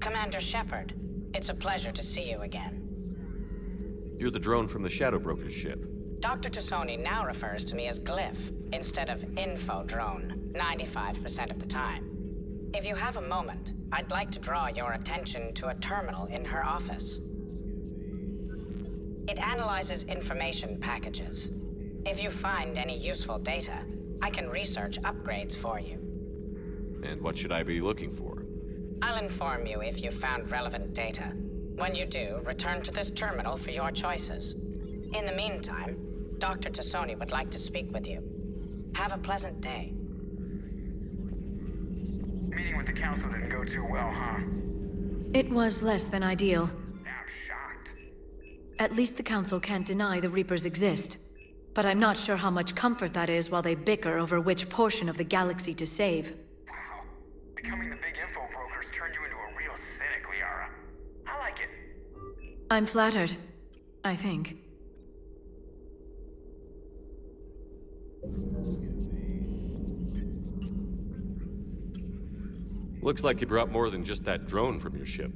Commander Shepard, it's a pleasure to see you again. You're the drone from the Shadow Broker's ship. Dr. Tassoni now refers to me as Glyph, instead of Info Drone, 95% of the time. If you have a moment, I'd like to draw your attention to a terminal in her office. It analyzes information packages. If you find any useful data, I can research upgrades for you. And what should I be looking for? I'll inform you if you found relevant data. When you do, return to this terminal for your choices. In the meantime, Dr. Tassoni would like to speak with you. Have a pleasant day. Meeting with the council didn't go too well, huh? It was less than ideal. I'm shocked. At least the council can't deny the Reapers exist. But I'm not sure how much comfort that is while they bicker over which portion of the galaxy to save. Wow. Becoming the big info brokers turned you into a real cynic, Liara. I like it. I'm flattered. I think. Looks like you brought more than just that drone from your ship.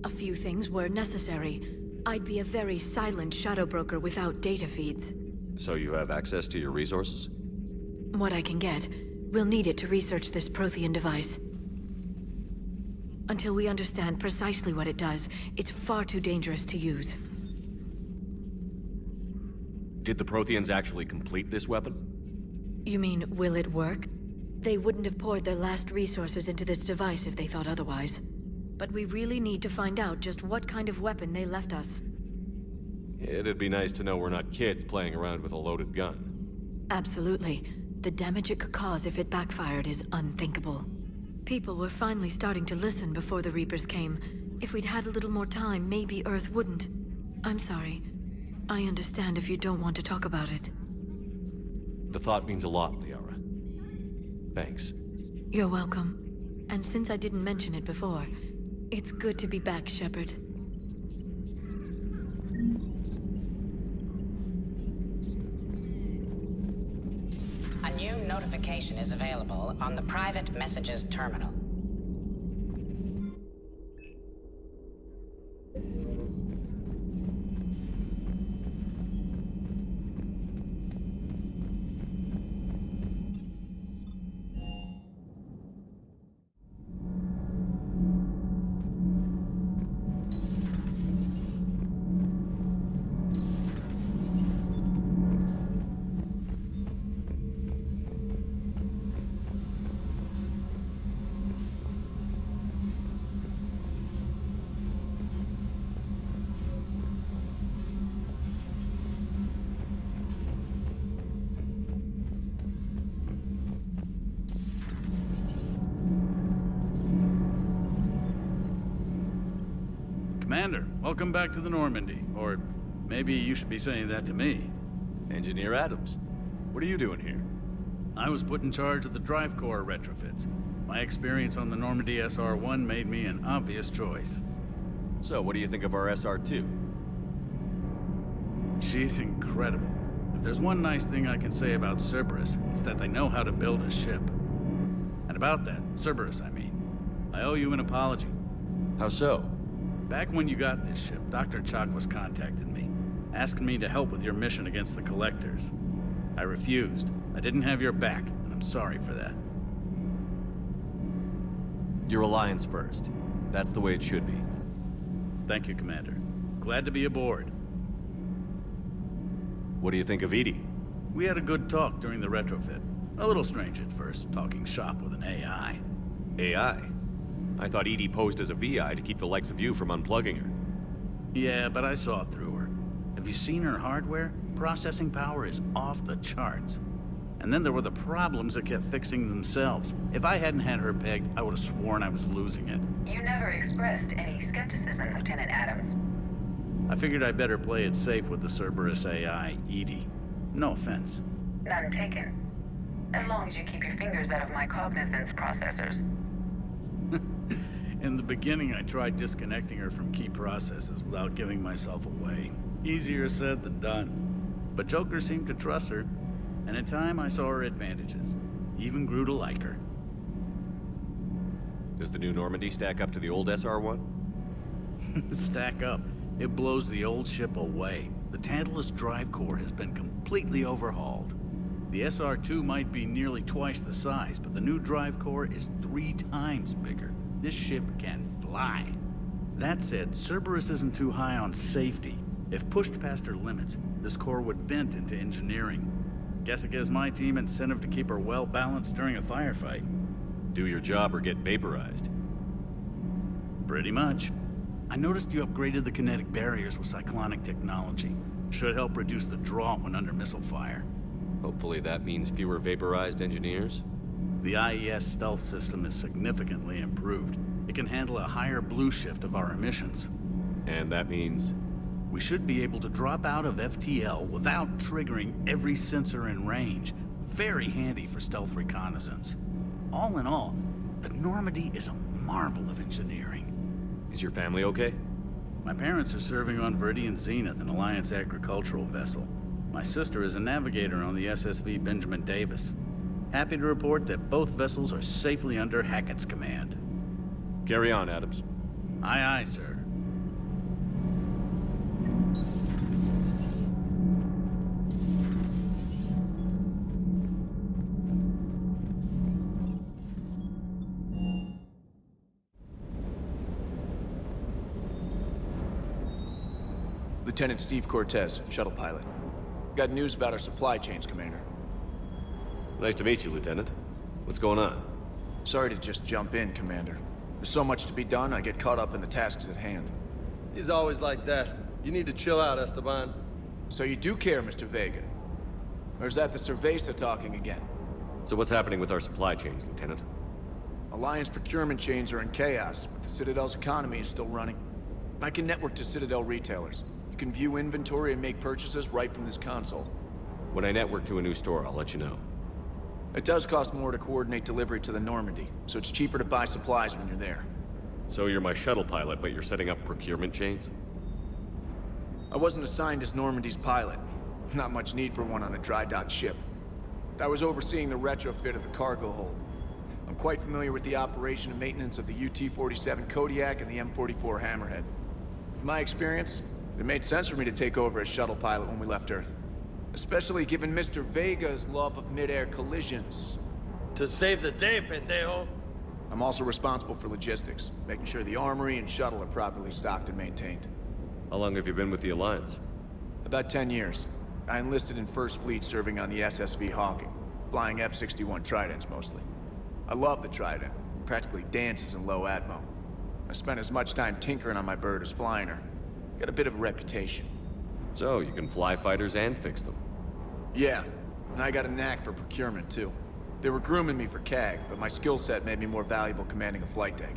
A few things were necessary. I'd be a very silent shadow broker without data feeds. So you have access to your resources? What I can get. We'll need it to research this Prothean device. Until we understand precisely what it does, it's far too dangerous to use. Did the Protheans actually complete this weapon? You mean, will it work? They wouldn't have poured their last resources into this device if they thought otherwise. But we really need to find out just what kind of weapon they left us. It'd be nice to know we're not kids playing around with a loaded gun. Absolutely. The damage it could cause if it backfired is unthinkable. People were finally starting to listen before the Reapers came. If we'd had a little more time, maybe Earth wouldn't. I'm sorry. I understand if you don't want to talk about it. The thought means a lot, Liara. Thanks. You're welcome. And since I didn't mention it before, it's good to be back, Shepard. A new notification is available on the private messages terminal. Commander, welcome back to the Normandy. Or maybe you should be saying that to me. Engineer Adams, what are you doing here? I was put in charge of the drive core retrofits. My experience on the Normandy SR-1 made me an obvious choice. So, what do you think of our SR-2? She's incredible. If there's one nice thing I can say about Cerberus, it's that they know how to build a ship. And about that, Cerberus, I mean, I owe you an apology. How so? Back when you got this ship, Dr. Chakwas contacted me, asking me to help with your mission against the Collectors. I refused. I didn't have your back, and I'm sorry for that. Your alliance first. That's the way it should be. Thank you, Commander. Glad to be aboard. What do you think of Edie? We had a good talk during the retrofit. A little strange at first, talking shop with an AI. AI? I thought Edie posed as a VI to keep the likes of you from unplugging her. Yeah, but I saw through her. Have you seen her hardware? Processing power is off the charts. And then there were the problems that kept fixing themselves. If I hadn't had her pegged, I would have sworn I was losing it. You never expressed any skepticism, Lieutenant Adams. I figured I'd better play it safe with the Cerberus AI, Edie. No offense. None taken. As long as you keep your fingers out of my cognizance processors. In the beginning, I tried disconnecting her from key processes without giving myself away. Easier said than done. But Joker seemed to trust her, and in time I saw her advantages. Even grew to like her. Does the new Normandy stack up to the old SR-1? Stack up. It blows the old ship away. The Tantalus drive core has been completely overhauled. The SR-2 might be nearly twice the size, but the new drive core is 3 times bigger. This ship can fly. That said, Cerberus isn't too high on safety. If pushed past her limits, this core would vent into engineering. Guess it gives my team incentive to keep her well balanced during a firefight. Do your job or get vaporized. Pretty much. I noticed you upgraded the kinetic barriers with cyclonic technology. Should help reduce the draw when under missile fire. Hopefully that means fewer vaporized engineers. The IES stealth system is significantly improved. It can handle a higher blue shift of our emissions. And that means... We should be able to drop out of FTL without triggering every sensor in range. Very handy for stealth reconnaissance. All in all, the Normandy is a marvel of engineering. Is your family okay? My parents are serving on Viridian Zenith, an Alliance agricultural vessel. My sister is a navigator on the SSV Benjamin Davis. Happy to report that both vessels are safely under Hackett's command. Carry on, Adams. Aye, aye, sir. Lieutenant Steve Cortez, shuttle pilot. Got news about our supply chains, Commander. Nice to meet you, Lieutenant. What's going on? Sorry to just jump in, Commander. There's so much to be done, I get caught up in the tasks at hand. He's always like that. You need to chill out, Esteban. So you do care, Mr. Vega? Or is that the Cerveza talking again? So what's happening with our supply chains, Lieutenant? Alliance procurement chains are in chaos, but the Citadel's economy is still running. I can network to Citadel retailers. You can view inventory and make purchases right from this console. When I network to a new store, I'll let you know. It does cost more to coordinate delivery to the Normandy, so it's cheaper to buy supplies when you're there. So you're my shuttle pilot, but you're setting up procurement chains? I wasn't assigned as Normandy's pilot. Not much need for one on a dry dock ship. I was overseeing the retrofit of the cargo hold. I'm quite familiar with the operation and maintenance of the UT-47 Kodiak and the M44 Hammerhead. From my experience, it made sense for me to take over as shuttle pilot when we left Earth. Especially given Mr. Vega's love of mid-air collisions. To save the day, pendejo. I'm also responsible for logistics, making sure the armory and shuttle are properly stocked and maintained. How long have you been with the Alliance? About 10 years. I enlisted in First Fleet serving on the SSV Hawking, flying F-61 Tridents mostly. I love the Trident. It practically dances in low atmo. I spent as much time tinkering on my bird as flying her. Got a bit of a reputation. So, you can fly fighters and fix them. Yeah, and I got a knack for procurement too. They were grooming me for CAG, but my skill set made me more valuable commanding a flight deck.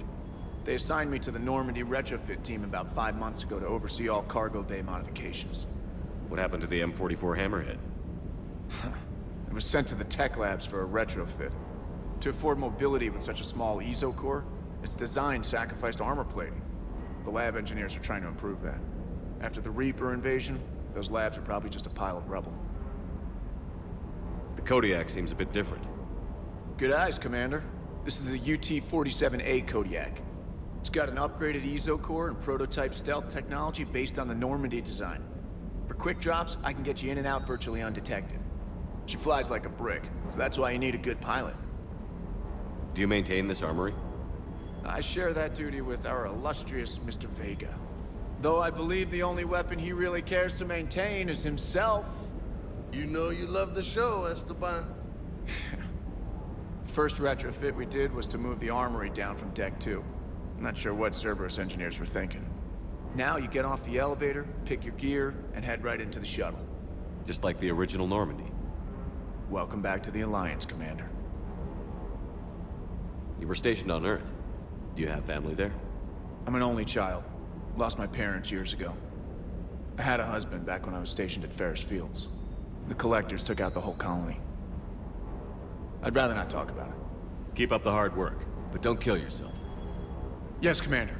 They assigned me to the Normandy retrofit team about 5 months ago to oversee all cargo bay modifications. What happened to the M44 Hammerhead? It was sent to the tech labs for a retrofit. To afford mobility with such a small ESO core, its design sacrificed armor plating. The lab engineers are trying to improve that. After the Reaper invasion, those labs are probably just a pile of rubble. The Kodiak seems a bit different. Good eyes, Commander. This is the UT-47A Kodiak. It's got an upgraded ESO core and prototype stealth technology based on the Normandy design. For quick drops, I can get you in and out virtually undetected. She flies like a brick, so that's why you need a good pilot. Do you maintain this armory? I share that duty with our illustrious Mr. Vega. Though I believe the only weapon he really cares to maintain is himself. You know you love the show, Esteban. First retrofit we did was to move the armory down from Deck 2. I'm not sure what Cerberus engineers were thinking. Now you get off the elevator, pick your gear, and head right into the shuttle. Just like the original Normandy. Welcome back to the Alliance, Commander. You were stationed on Earth. Do you have family there? I'm an only child. Lost my parents years ago. I had a husband back when I was stationed at Ferris Fields. The Collectors took out the whole colony. I'd rather not talk about it. Keep up the hard work, but don't kill yourself. Yes, Commander.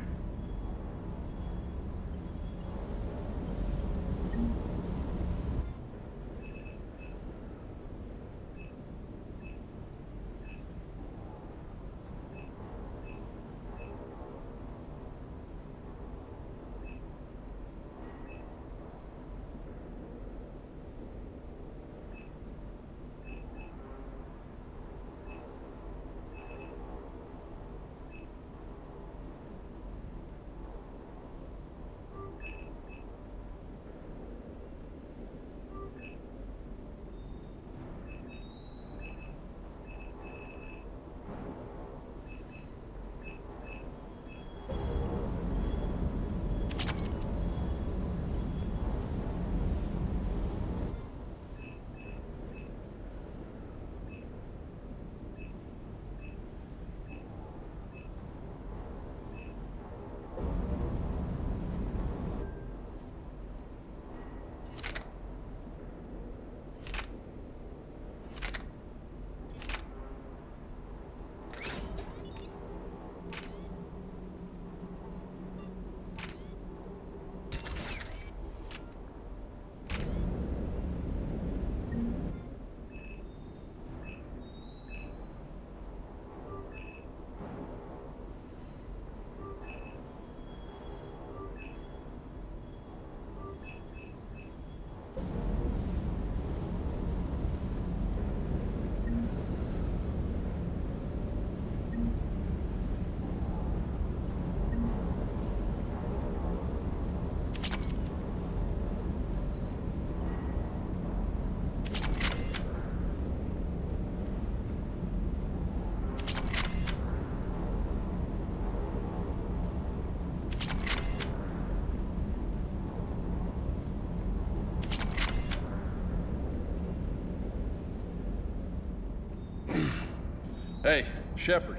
Hey, Shepard.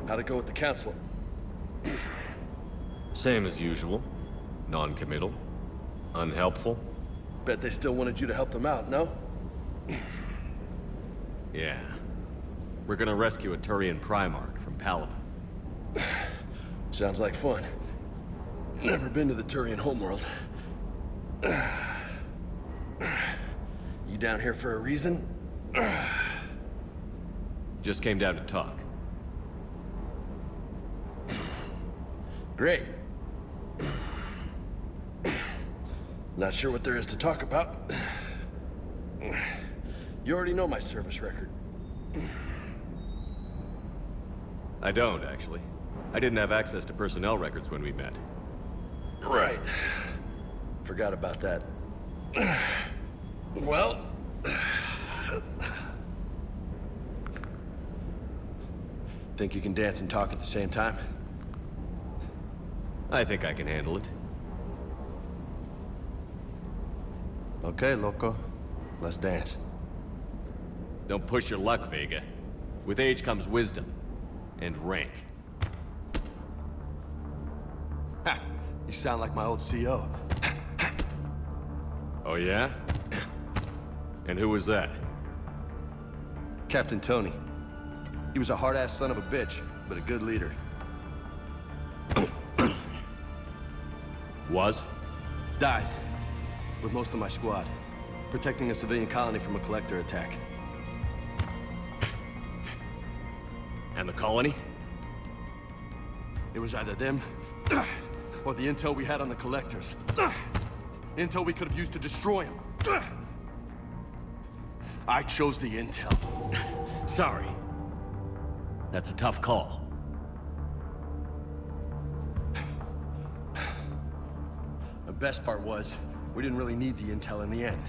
How'd it go with the council? Same as usual. Non-committal. Unhelpful. Bet they still wanted you to help them out, no? Yeah. We're gonna rescue a Turian Primarch from Palaven. Sounds like fun. Never been to the Turian homeworld. You down here for a reason? Just came down to talk. Great. Not sure what there is to talk about. You already know my service record. I don't, actually. I didn't have access to personnel records when we met. Right. Forgot about that. Well... Think you can dance and talk at the same time? I think I can handle it. Okay, loco. Let's dance. Don't push your luck, Vega. With age comes wisdom. And rank. Ha! You sound like my old CO. Oh yeah? And who was that? Captain Tony. He was a hard-ass son of a bitch, but a good leader. Was? Died. With most of my squad. Protecting a civilian colony from a collector attack. And the colony? It was either them, or the intel we had on the collectors. Intel we could have used to destroy them. I chose the intel. Sorry. That's a tough call. The best part was, we didn't really need the intel in the end.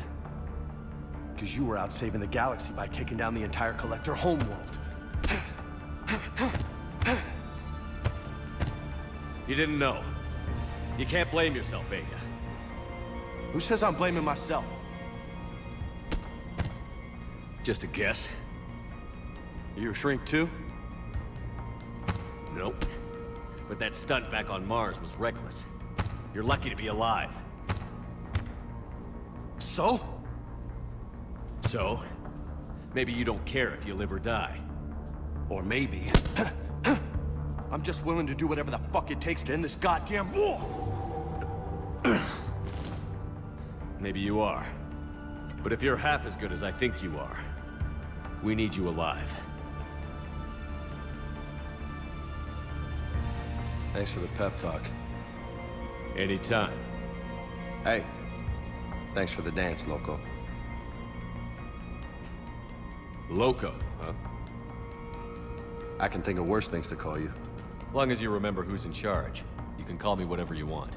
Because you were out saving the galaxy by taking down the entire collector homeworld. You didn't know. You can't blame yourself, Vega. Who says I'm blaming myself? Just a guess. You a shrink too? Nope. But that stunt back on Mars was reckless. You're lucky to be alive. So? So, maybe you don't care if you live or die. Or maybe... I'm just willing to do whatever the fuck it takes to end this goddamn war! Maybe you are. But if you're half as good as I think you are, we need you alive. Thanks for the pep talk. Anytime. Hey, thanks for the dance, loco. Loco, huh? I can think of worse things to call you. Long as you remember who's in charge, you can call me whatever you want.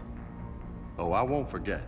Oh, I won't forget.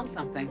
found something.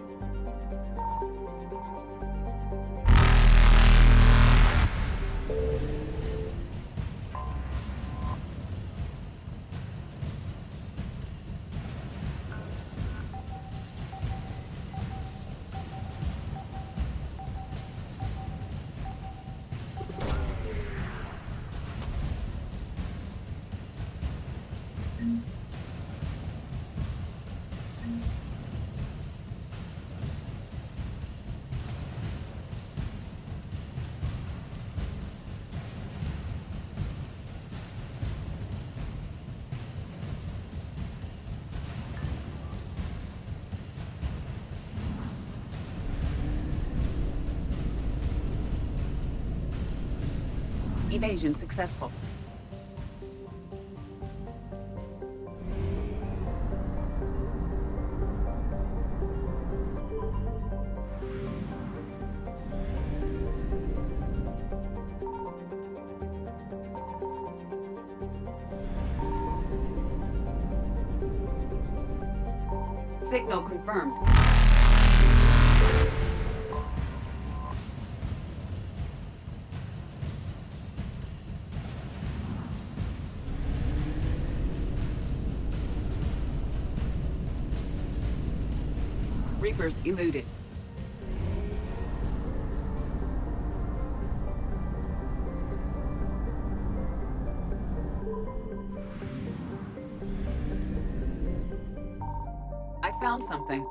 Evasion successful. Signal confirmed. Reapers eluded. I found something.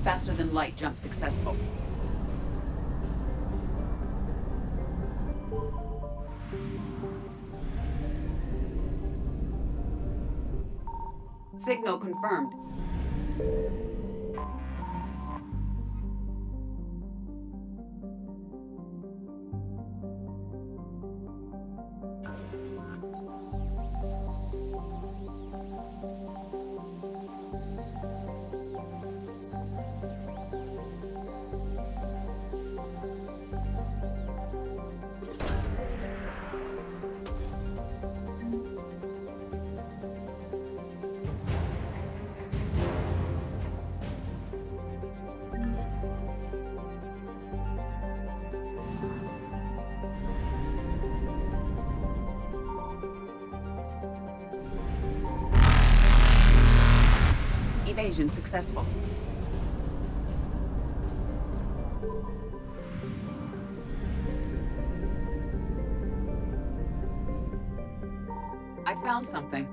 Faster than light jump successful. Signal confirmed. Evasion successful. I found something.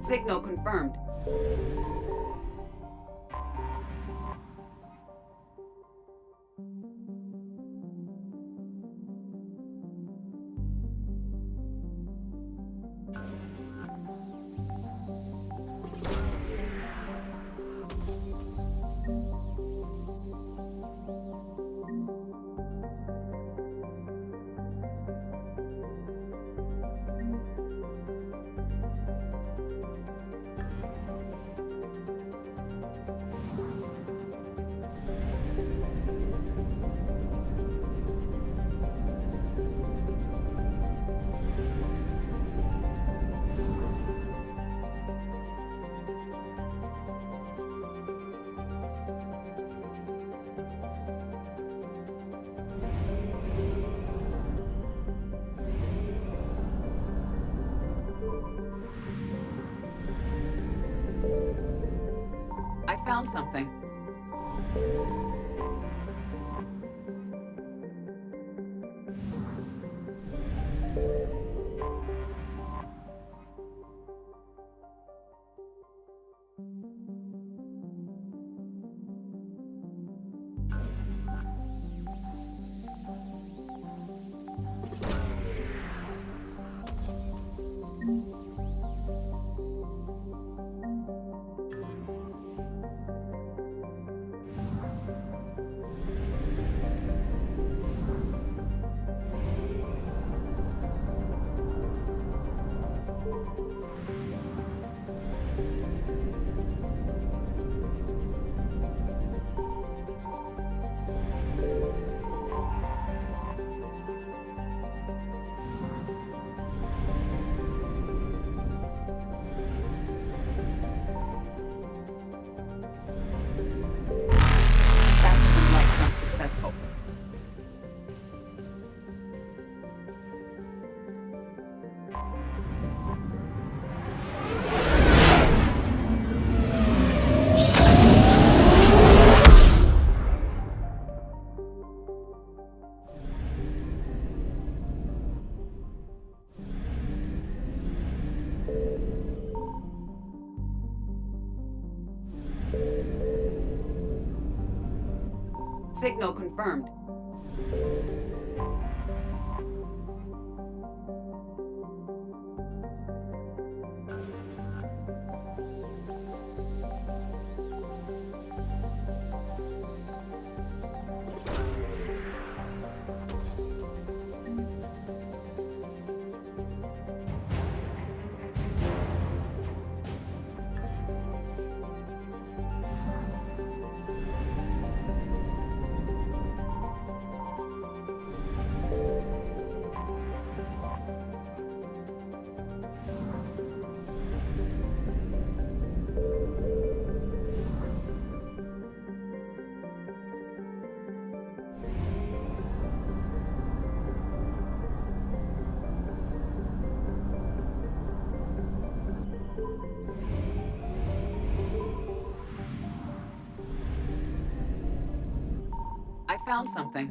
Signal confirmed. I found something. Successful. Signal confirmed. I found something.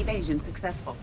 Invasion successful.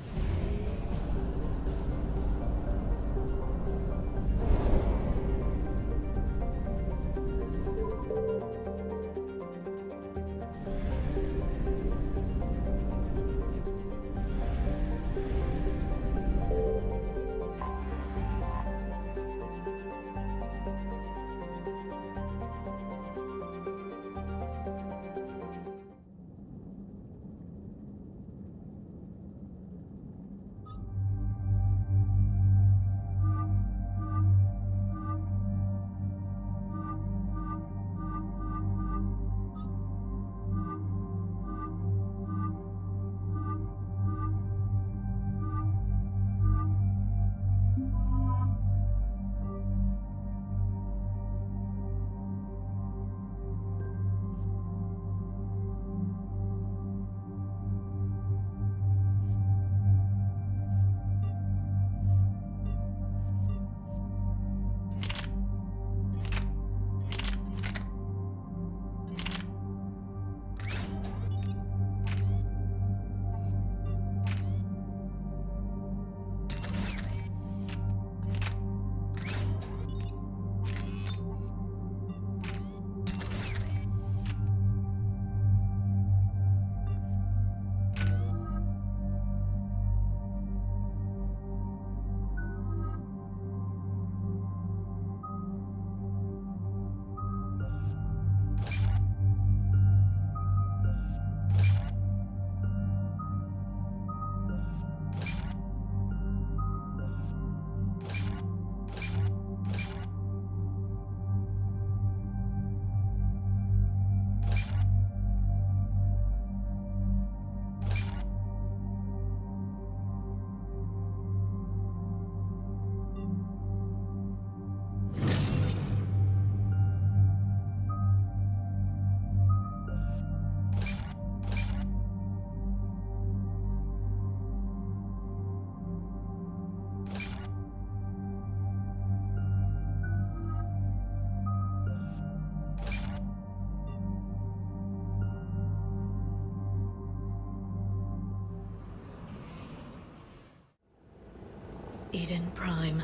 Eden Prime.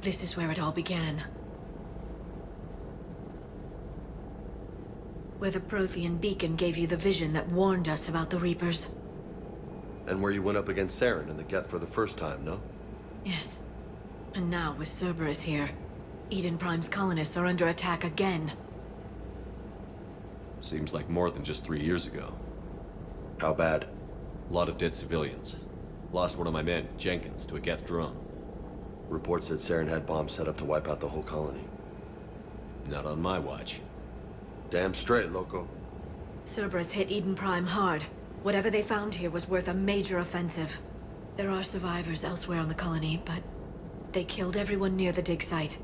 This is where it all began. Where the Prothean beacon gave you the vision that warned us about the Reapers. And where you went up against Saren and the Geth for the first time, no? Yes. And now with Cerberus here, Eden Prime's colonists are under attack again. Seems like more than just 3 years ago. How bad? A lot of dead civilians. Lost one of my men, Jenkins, to a Geth drone. Reports said Saren had bombs set up to wipe out the whole colony. Not on my watch. Damn straight, loco. Cerberus hit Eden Prime hard. Whatever they found here was worth a major offensive. There are survivors elsewhere on the colony, but they killed everyone near the dig site.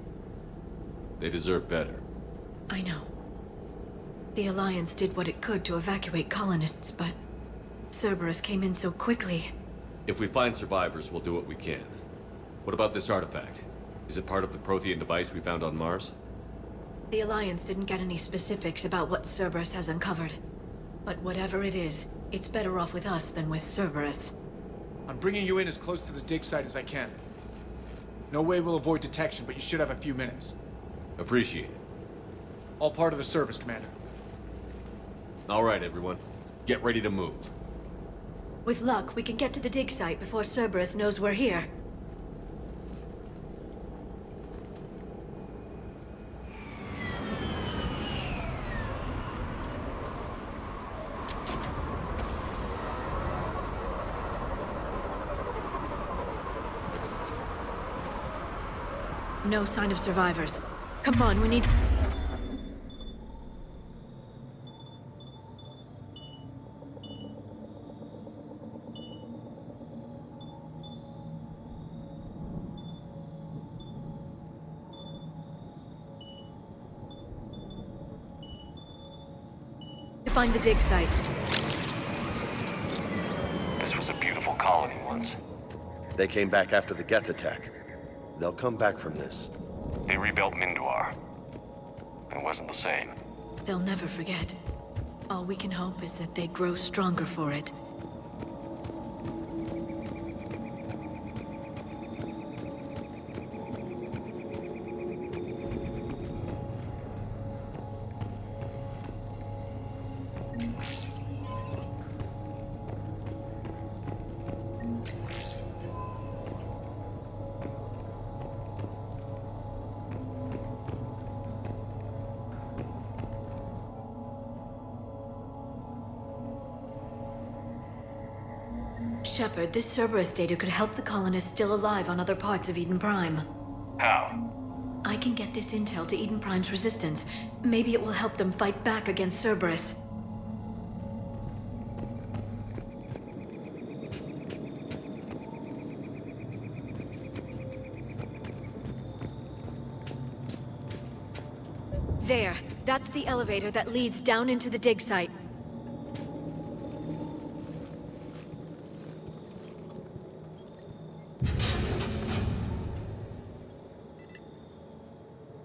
They deserve better. I know. The Alliance did what it could to evacuate colonists, but Cerberus came in so quickly. If we find survivors, we'll do what we can. What about this artifact? Is it part of the Prothean device we found on Mars? The Alliance didn't get any specifics about what Cerberus has uncovered. But whatever it is, it's better off with us than with Cerberus. I'm bringing you in as close to the dig site as I can. No way we'll avoid detection, but you should have a few minutes. Appreciate it. All part of the service, Commander. All right, everyone. Get ready to move. With luck, we can get to the dig site before Cerberus knows we're here. No sign of survivors. Come on, we need... to find the dig site. This was a beautiful colony once. They came back after the Geth attack. They'll come back from this. They rebuilt Minduar. It wasn't the same. They'll never forget. All we can hope is that they grow stronger for it. Shepard, this Cerberus data could help the colonists still alive on other parts of Eden Prime. How? I can get this intel to Eden Prime's resistance. Maybe it will help them fight back against Cerberus. There. That's the elevator that leads down into the dig site.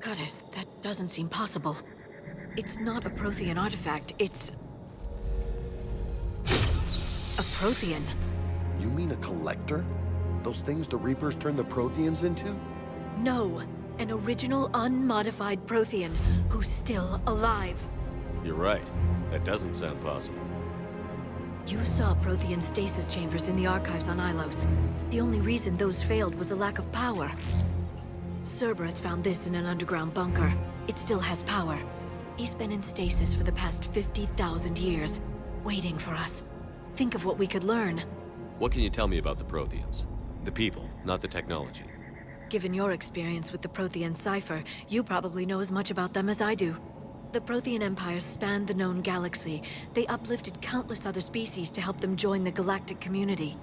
Goddess, that doesn't seem possible. It's not a Prothean artifact, it's... a Prothean. You mean a collector? Those things the Reapers turned the Protheans into? No, an original unmodified Prothean who's still alive. You're right. That doesn't sound possible. You saw Prothean stasis chambers in the archives on Ilos. The only reason those failed was a lack of power. Cerberus found this in an underground bunker. It still has power. He's been in stasis for the past 50,000 years, waiting for us. Think of what we could learn. What can you tell me about the Protheans? The people, not the technology. Given your experience with the Prothean cipher, you probably know as much about them as I do. The Prothean Empire spanned the known galaxy. They uplifted countless other species to help them join the galactic community.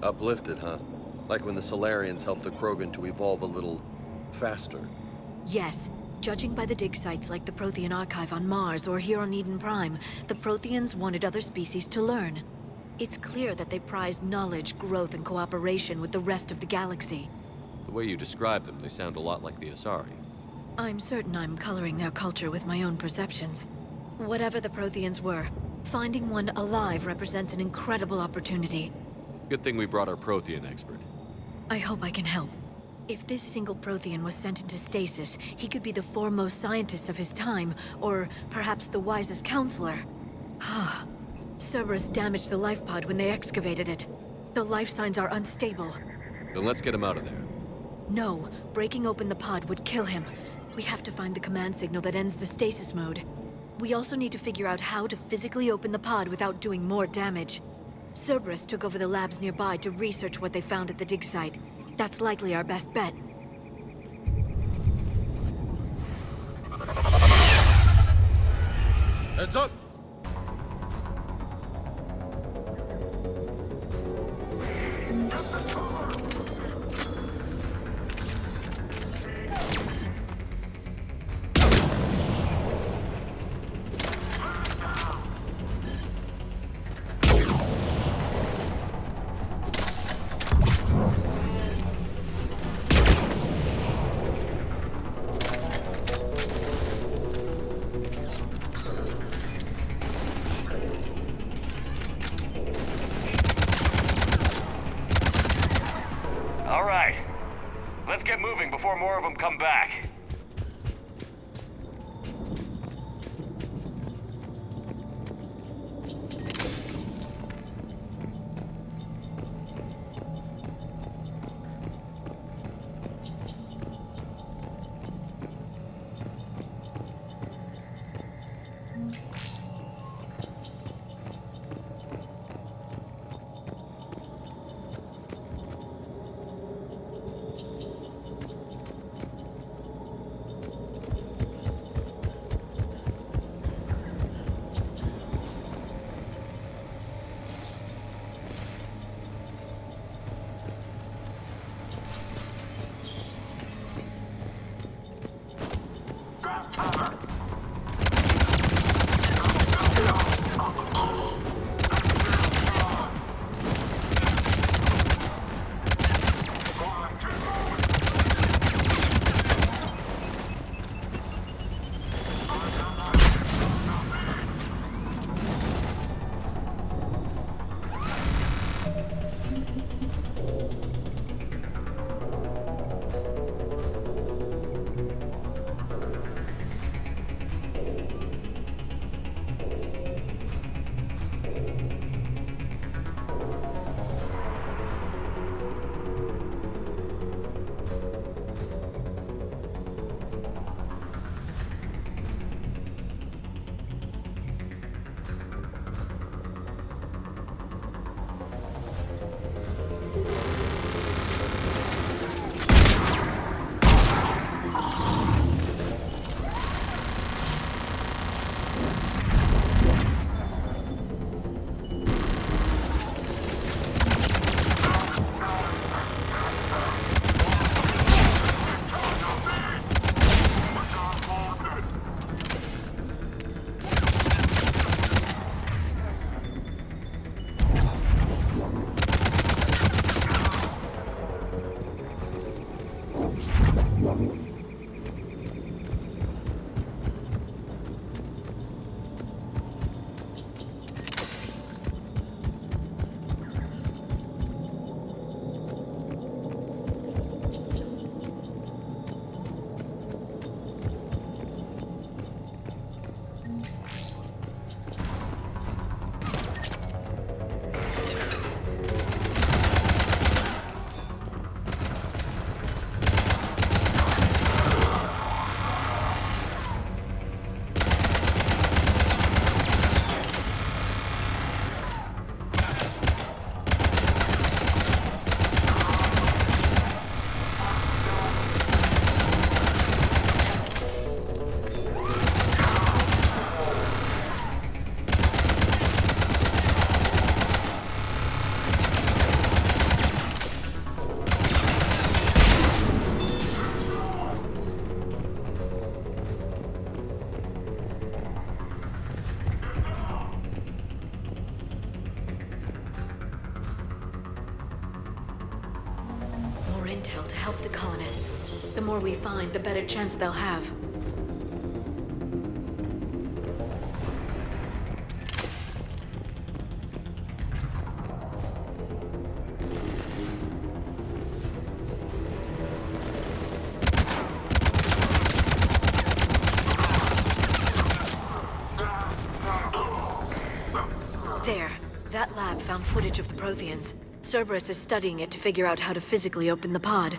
Uplifted, huh? Like when the Solarians helped the Krogan to evolve a little... faster. Yes. Judging by the dig sites like the Prothean Archive on Mars or here on Eden Prime, the Protheans wanted other species to learn. It's clear that they prize knowledge, growth, and cooperation with the rest of the galaxy. The way you describe them, they sound a lot like the Asari. I'm certain I'm coloring their culture with my own perceptions. Whatever the Protheans were, finding one alive represents an incredible opportunity. Good thing we brought our Prothean expert. I hope I can help. If this single Prothean was sent into stasis, he could be the foremost scientist of his time, or perhaps the wisest counselor. Cerberus damaged the life pod when they excavated it. The life signs are unstable. Then let's get him out of there. No, breaking open the pod would kill him. We have to find the command signal that ends the stasis mode. We also need to figure out how to physically open the pod without doing more damage. Cerberus took over the labs nearby to research what they found at the dig site. That's likely our best bet. Heads up! All right. Let's get moving before more of them come back. intel to help the colonists. The more we find, the better chance they'll have. There. That lab found footage of the Protheans. Cerberus is studying it to figure out how to physically open the pod.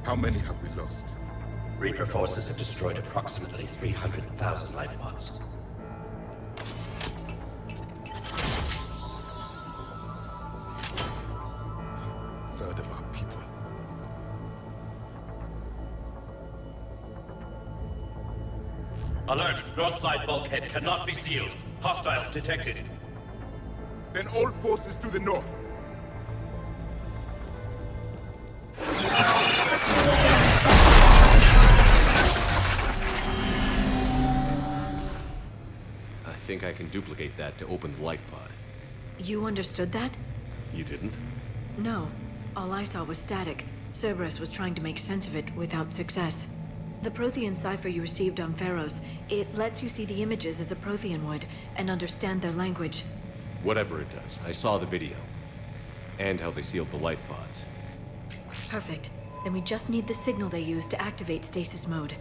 How many have we lost? Reaper forces have destroyed approximately 300,000 life pods. Third of our people. Alert! Broadside bulkhead cannot be sealed. Hostiles detected. Then all forces to the north. I think I can duplicate that to open the life pod. You understood that? You didn't? No. All I saw was static. Cerberus was trying to make sense of it without success. The Prothean cipher you received on Pharaohs, it lets you see the images as a Prothean would, and understand their language. Whatever it does, I saw the video. And how they sealed the life pods. Perfect. Then we just need the signal they use to activate stasis mode.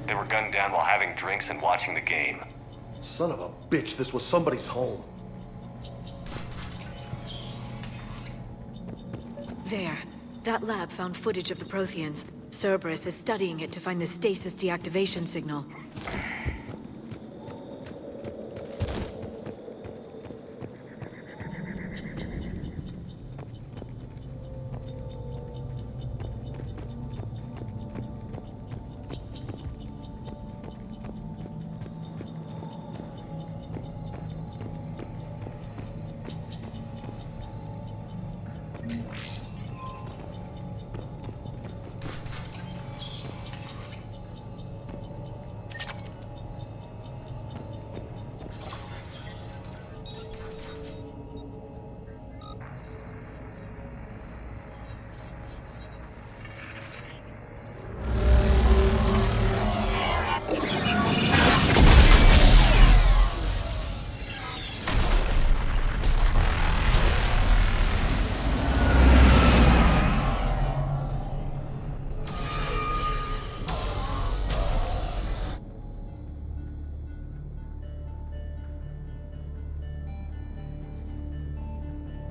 They were gunned down while having drinks and watching the game. Son of a bitch, this was somebody's home. There. That lab found footage of the Protheans. Cerberus is studying it to find the stasis deactivation signal.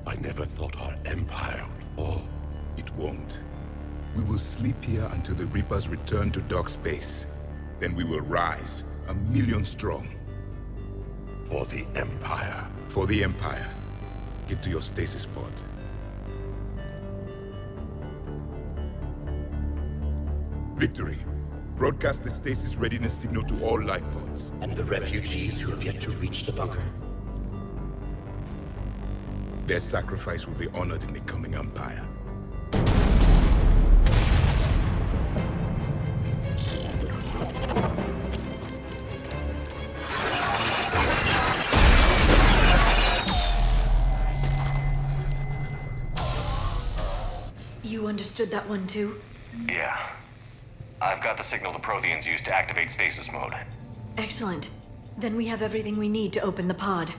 I never thought our empire would fall. It won't. We will sleep here until the Reapers return to dark space. Then we will rise, 1,000,000 strong. For the Empire. For the Empire. Get to your stasis pod. Victory. Broadcast the stasis readiness signal to all life pods. And the refugees who have yet to reach the bunker. Their sacrifice will be honored in the coming Empire. You understood that one too? Yeah. I've got the signal the Protheans use to activate stasis mode. Excellent. Then we have everything we need to open the pod.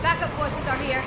Backup forces are here.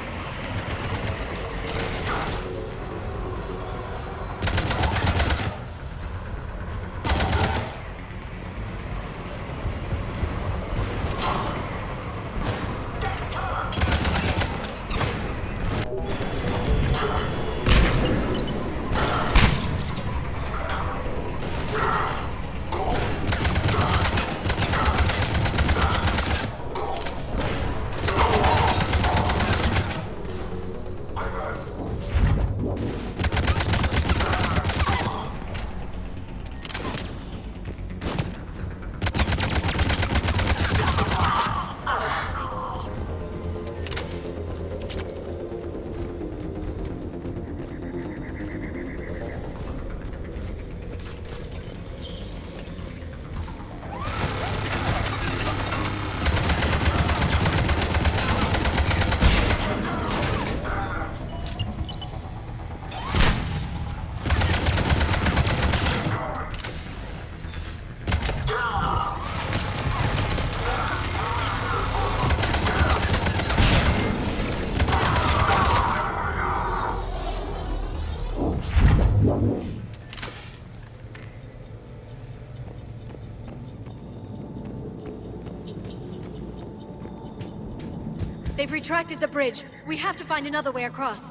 They've retracted the bridge. We have to find another way across.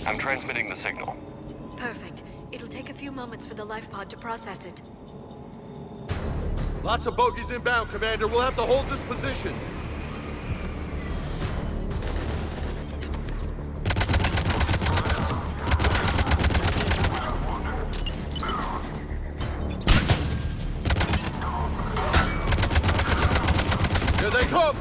I'm transmitting the signal. Perfect. It'll take a few moments for the life pod to process it. Lots of bogies inbound, Commander. We'll have to hold this position. Here they come!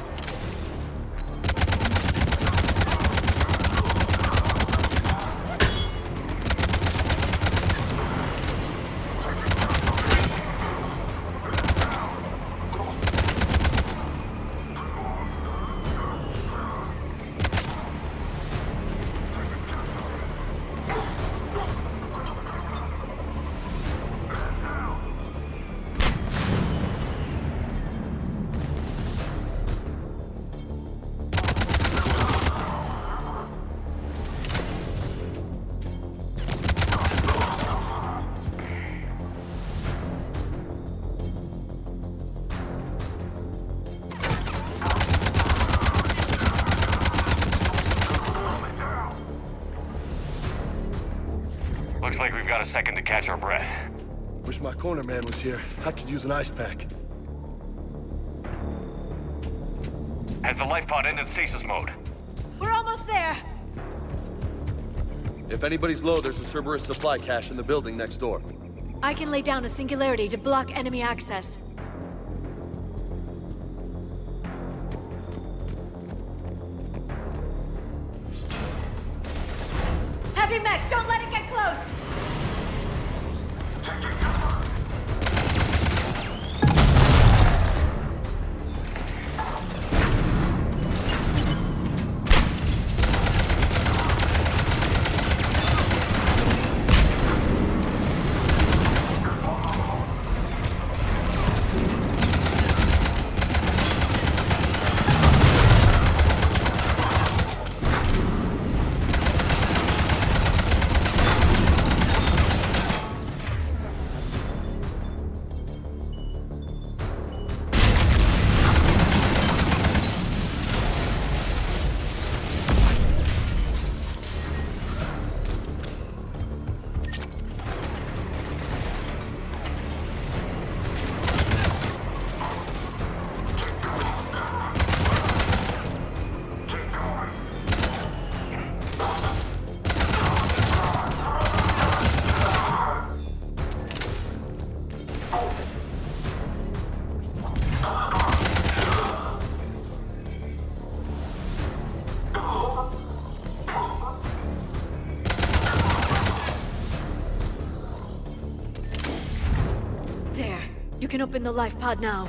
Looks like we've got a second to catch our breath. Wish my corner man was here. I could use an ice pack. Has the life pod ended stasis mode? We're almost Almost there! If anybody's low, there's a Cerberus supply cache in the building next door. I can lay down a singularity to block enemy access. Heavy mech, don't let it get close! You can open the life pod now.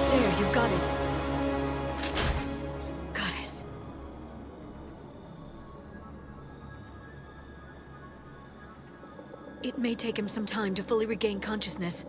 There, you've got it. Goddess. It may take him some time to fully regain consciousness.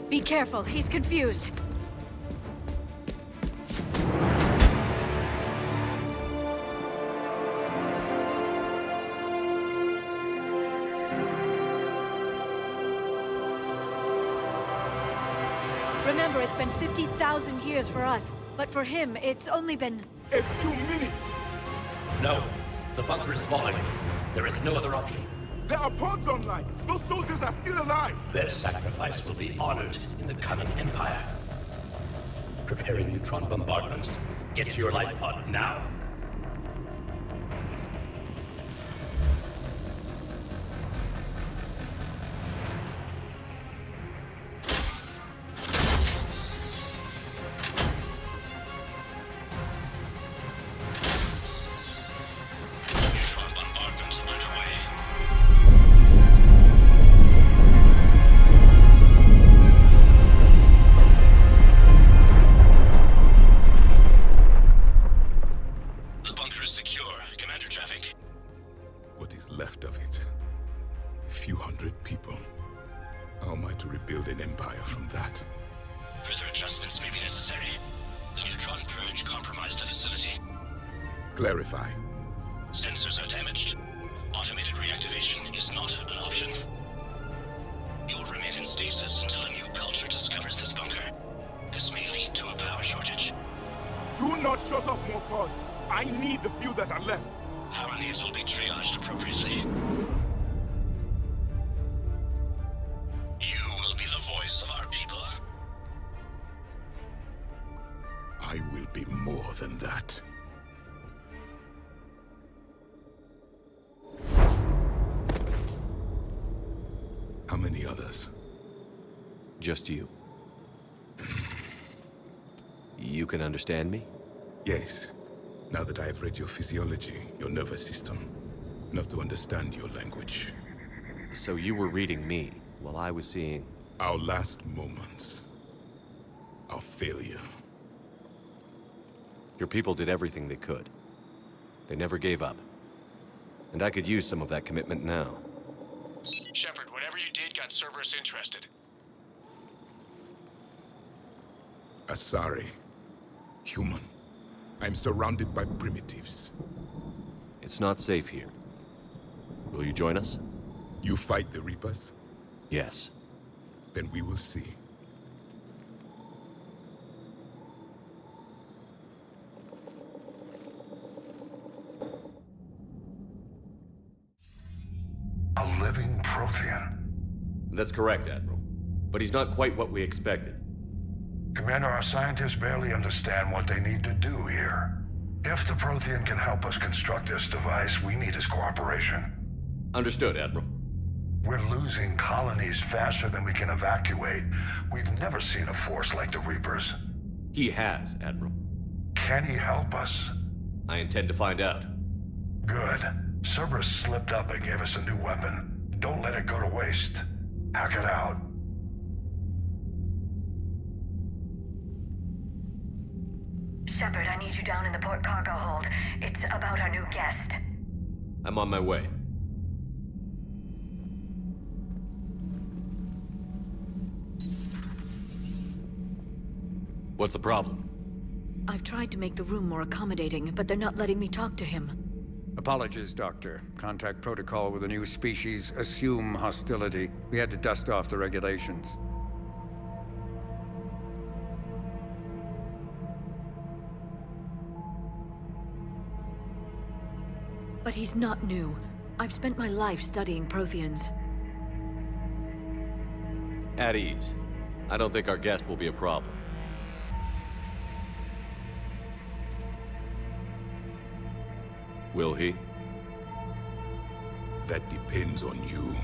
Be careful, he's confused. Remember, it's been 50,000 years for us, but for him, it's only been... A few minutes! No, the bunker is falling. There is no other option. There are pods online! Those soldiers are still alive! Their sacrifice will be honored in the coming Empire. Preparing neutron bombardment. Get to your life pod now. Clarify. Sensors are damaged. Automated reactivation is not an option. You will remain in stasis until a new culture discovers this bunker. This may lead to a power shortage. Do not shut off more pods. I need the few that are left. Power needs will be triaged appropriately. You will be the voice of our people. I will be more than that. How many others? Just you. You can understand me? Yes. Now that I have read your physiology, your nervous system, enough to understand your language. So you were reading me, while I was seeing... Our last moments. Our failure. Your people did everything they could. They never gave up. And I could use some of that commitment now. Shepard, whatever you did got Cerberus interested. Asari. Human. I'm surrounded by primitives. It's not safe here. Will you join us? You fight the Reapers? Yes. Then we will see. A living Prothean. That's correct, Admiral. But he's not quite what we expected. Commander, our scientists barely understand what they need to do here. If the Prothean can help us construct this device, we need his cooperation. Understood, Admiral. We're losing colonies faster than we can evacuate. We've never seen a force like the Reapers. He has, Admiral. Can he help us? I intend to find out. Good. Cerberus slipped up and gave us a new weapon. Don't let it go to waste. Hack it out. Shepard, I need you down in the port cargo hold. It's about our new guest. I'm on my way. What's the problem? I've tried to make the room more accommodating, but they're not letting me talk to him. Apologies, Doctor. Contact protocol with a new species. Assume hostility. We had to dust off the regulations. But he's not new. I've spent my life studying Protheans. At ease. I don't think our guest will be a problem. Will he? That depends on you.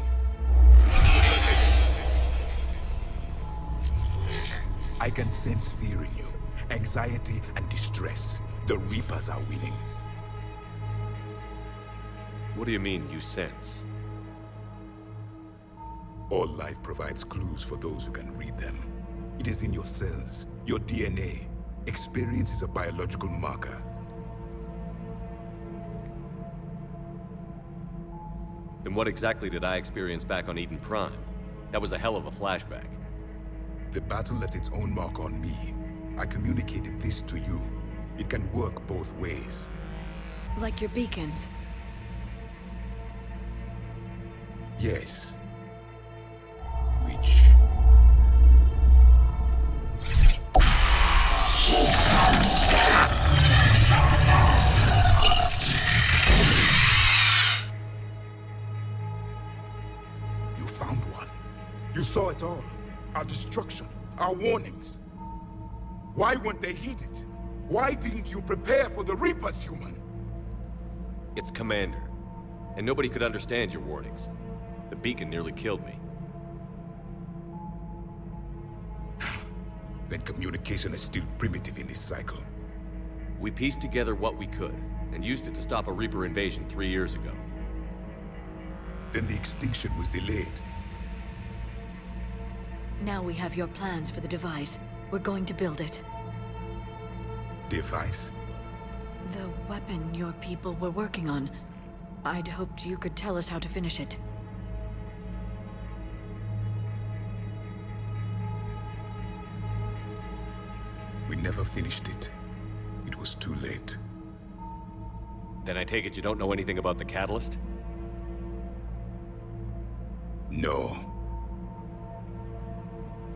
I can sense fear in you, anxiety and distress. The Reapers are winning. What do you mean, you sense? All life provides clues for those who can read them. It is in your cells, your DNA. Experience is a biological marker. Then what exactly did I experience back on Eden Prime? That was a hell of a flashback. The battle left its own mark on me. I communicated this to you. It can work both ways. Like your beacons. Yes. Which... You found one. You saw it all. Our destruction, our warnings. Why weren't they heeded? Why didn't you prepare for the Reapers, human? It's Commander. And nobody could understand your warnings. The beacon nearly killed me. Then communication is still primitive in this cycle. We pieced together what we could, and used it to stop a Reaper invasion 3 years ago. Then the extinction was delayed. Now we have your plans for the device. We're going to build it. Device? The weapon your people were working on. I'd hoped you could tell us how to finish it. We never finished it. It was too late. Then I take it you don't know anything about the catalyst? No.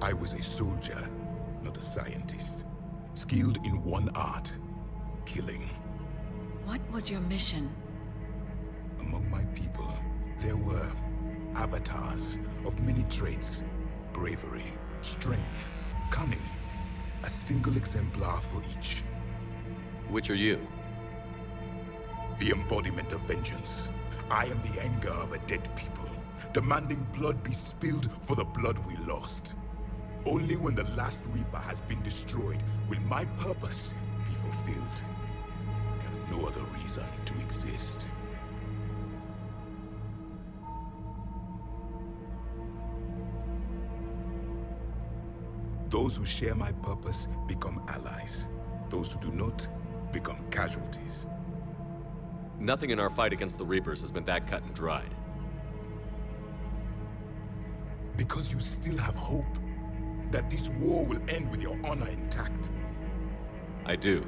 I was a soldier, not a scientist. Skilled in one art, killing. What was your mission? Among my people, there were avatars of many traits. Bravery, strength, cunning. A single exemplar for each. Which are you? The embodiment of vengeance. I am the anger of a dead people, demanding blood be spilled for the blood we lost. Only when the last Reaper has been destroyed will my purpose be fulfilled. I have no other reason to exist. Those who share my purpose become allies. Those who do not become casualties. Nothing in our fight against the Reapers has been that cut and dried. Because you still have hope that this war will end with your honor intact. I do.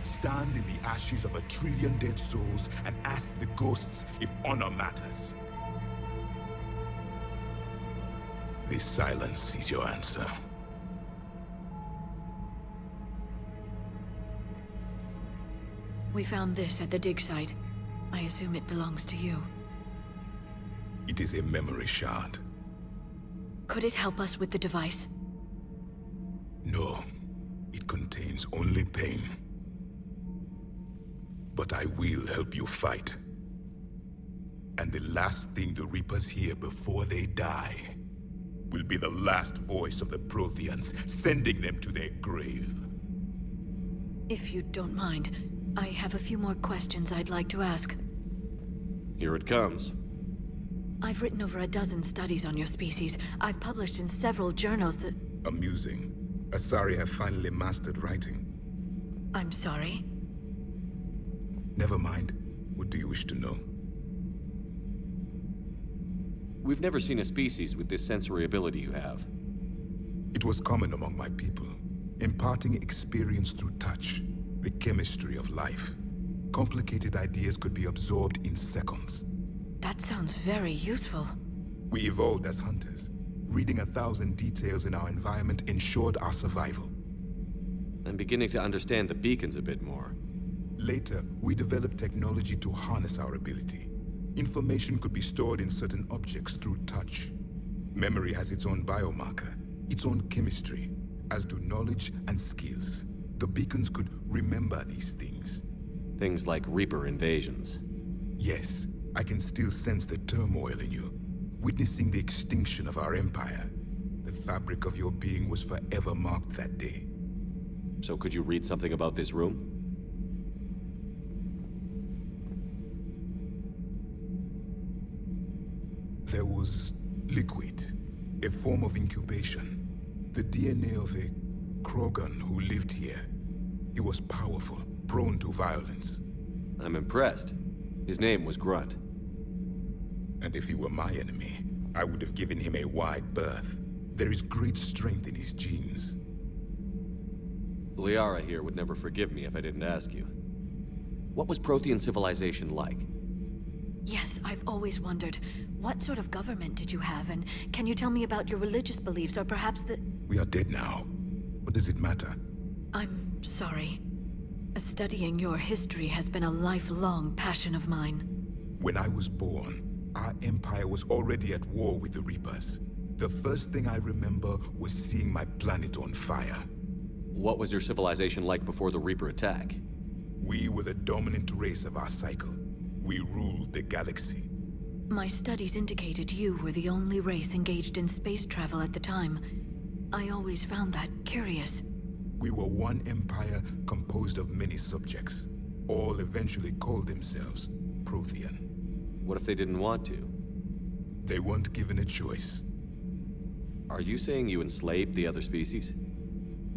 Stand in the ashes of 1 trillion dead souls and ask the ghosts if honor matters. This silence is your answer. We found this at the dig site. I assume it belongs to you. It is a memory shard. Could it help us with the device? No. It contains only pain. But I will help you fight. And the last thing the Reapers hear before they die will be the last voice of the Protheans, sending them to their grave. If you don't mind, I have a few more questions I'd like to ask. Here it comes. I've written over a dozen studies on your species. I've published in several journals that... Amusing. Asari have finally mastered writing. I'm sorry? Never mind. What do you wish to know? We've never seen a species with this sensory ability you have. It was common among my people, imparting experience through touch, the chemistry of life. Complicated ideas could be absorbed in seconds. That sounds very useful. We evolved as hunters. Reading 1,000 details in our environment ensured our survival. I'm beginning to understand the beacons a bit more. Later, we developed technology to harness our ability. Information could be stored in certain objects through touch. Memory has its own biomarker, its own chemistry, as do knowledge and skills. The beacons could remember these things. Things like Reaper invasions. Yes, I can still sense the turmoil in you, witnessing the extinction of our empire. The fabric of your being was forever marked that day. So could you read something about this room? There was liquid, a form of incubation. The DNA of a Krogan who lived here. He was powerful, prone to violence. I'm impressed. His name was Grunt. And if he were my enemy, I would have given him a wide berth. There is great strength in his genes. Liara here would never forgive me if I didn't ask you. What was Prothean civilization like? Yes, I've always wondered. What sort of government did you have, and can you tell me about your religious beliefs, or perhaps the... We are dead now. What does it matter? I'm sorry. Studying your history has been a lifelong passion of mine. When I was born, our empire was already at war with the Reapers. The first thing I remember was seeing my planet on fire. What was your civilization like before the Reaper attack? We were the dominant race of our cycle. We ruled the galaxy. My studies indicated you were the only race engaged in space travel at the time. I always found that curious. We were one empire composed of many subjects. All eventually called themselves Prothean. What if they didn't want to? They weren't given a choice. Are you saying you enslaved the other species?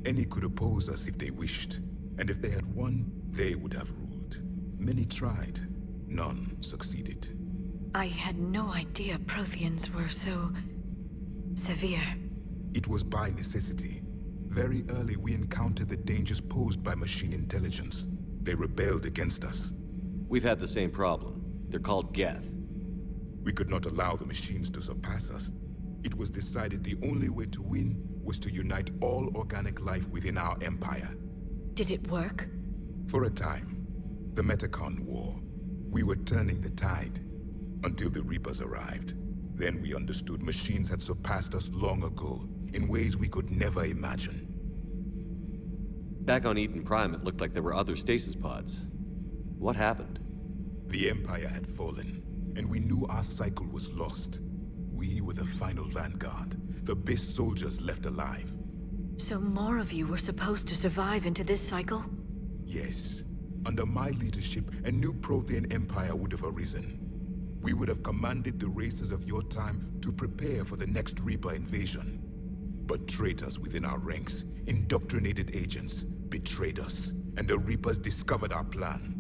Any could oppose us if they wished. And if they had won, they would have ruled. Many tried. None succeeded. I had no idea Protheans were so... severe. It was by necessity. Very early we encountered the dangers posed by machine intelligence. They rebelled against us. We've had the same problem. They're called Geth. We could not allow the machines to surpass us. It was decided the only way to win was to unite all organic life within our empire. Did it work? For a time. The Metacon War. We were turning the tide. Until the Reapers arrived. Then we understood machines had surpassed us long ago, in ways we could never imagine. Back on Eden Prime, it looked like there were other stasis pods. What happened? The Empire had fallen, and we knew our cycle was lost. We were the final vanguard, the best soldiers left alive. So more of you were supposed to survive into this cycle? Yes. Under my leadership, a new Prothean empire would have arisen. We would have commanded the races of your time to prepare for the next Reaper invasion. But traitors within our ranks, indoctrinated agents, betrayed us, and the Reapers discovered our plan.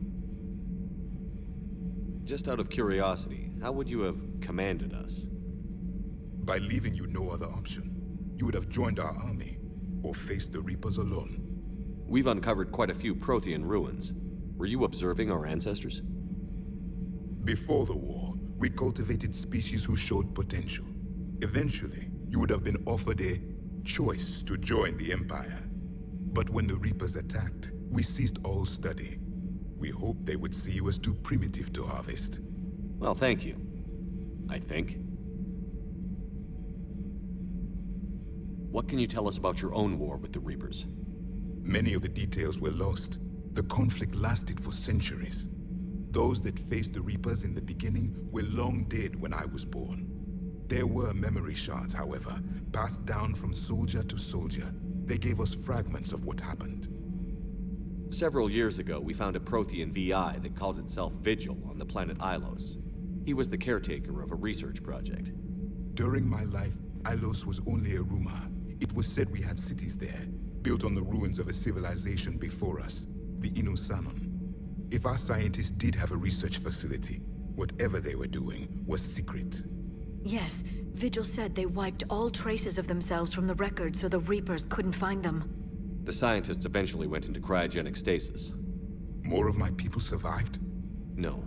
Just out of curiosity, how would you have commanded us? By leaving you no other option. You would have joined our army, or faced the Reapers alone. We've uncovered quite a few Prothean ruins. Were you observing our ancestors? Before the war, we cultivated species who showed potential. Eventually, you would have been offered a choice to join the Empire. But when the Reapers attacked, we ceased all study. We hoped they would see you as too primitive to harvest. Well, thank you. I think. What can you tell us about your own war with the Reapers? Many of the details were lost. The conflict lasted for centuries. Those that faced the Reapers in the beginning were long dead when I was born. There were memory shards, however, passed down from soldier to soldier. They gave us fragments of what happened. Several years ago, we found a Prothean VI that called itself Vigil on the planet Ilos. He was the caretaker of a research project. During my life, Ilos was only a rumor. It was said we had cities there, built on the ruins of a civilization before us, the Inusanon. If our scientists did have a research facility, whatever they were doing was secret. Yes, Vigil said they wiped all traces of themselves from the records so the Reapers couldn't find them. The scientists eventually went into cryogenic stasis. More of my people survived? No,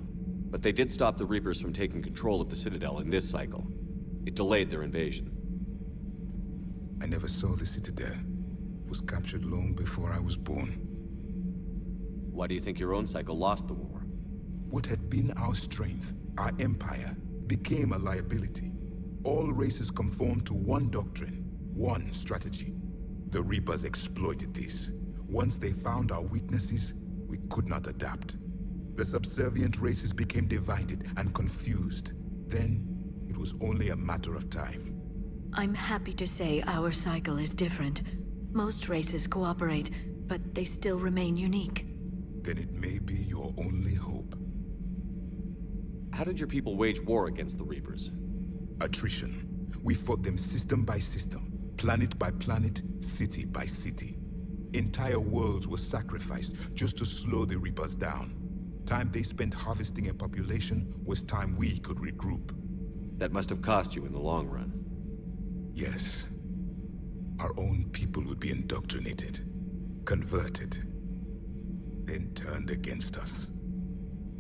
but they did stop the Reapers from taking control of the Citadel in this cycle. It delayed their invasion. I never saw the Citadel. It was captured long before I was born. Why do you think your own cycle lost the war? What had been our strength, our empire, became a liability. All races conformed to one doctrine, one strategy. The Reapers exploited this. Once they found our weaknesses, we could not adapt. The subservient races became divided and confused. Then, it was only a matter of time. I'm happy to say our cycle is different. Most races cooperate, but they still remain unique. Then it may be your only hope. How did your people wage war against the Reapers? Attrition. We fought them system by system, planet by planet, city by city. Entire worlds were sacrificed just to slow the Reapers down. Time they spent harvesting a population was time we could regroup. That must have cost you in the long run. Yes. Our own people would be indoctrinated, converted, then turned against us.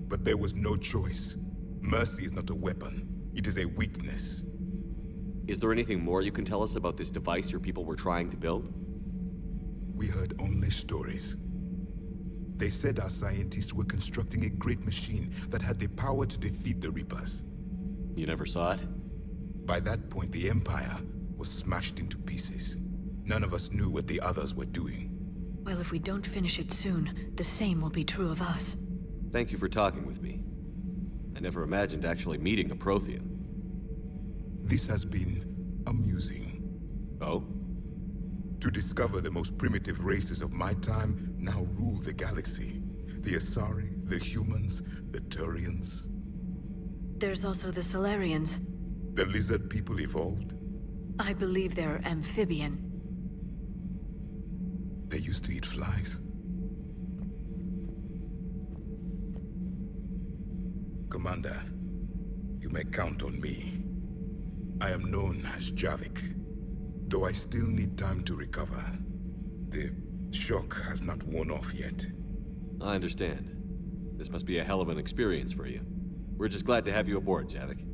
But there was no choice. Mercy is not a weapon. It is a weakness. Is there anything more you can tell us about this device your people were trying to build? We heard only stories. They said our scientists were constructing a great machine that had the power to defeat the Reapers. You never saw it? By that point, the Empire was smashed into pieces. None of us knew what the others were doing. Well, if we don't finish it soon, the same will be true of us. Thank you for talking with me. I never imagined actually meeting a Prothean. This has been amusing. Oh? To discover the most primitive races of my time now rule the galaxy. The Asari, the humans, the Turians. There's also the Solarians. The lizard people evolved? I believe they're amphibian. They used to eat flies. Commander, you may count on me. I am known as Javik, though I still need time to recover. The shock has not worn off yet. I understand. This must be a hell of an experience for you. We're just glad to have you aboard, Javik.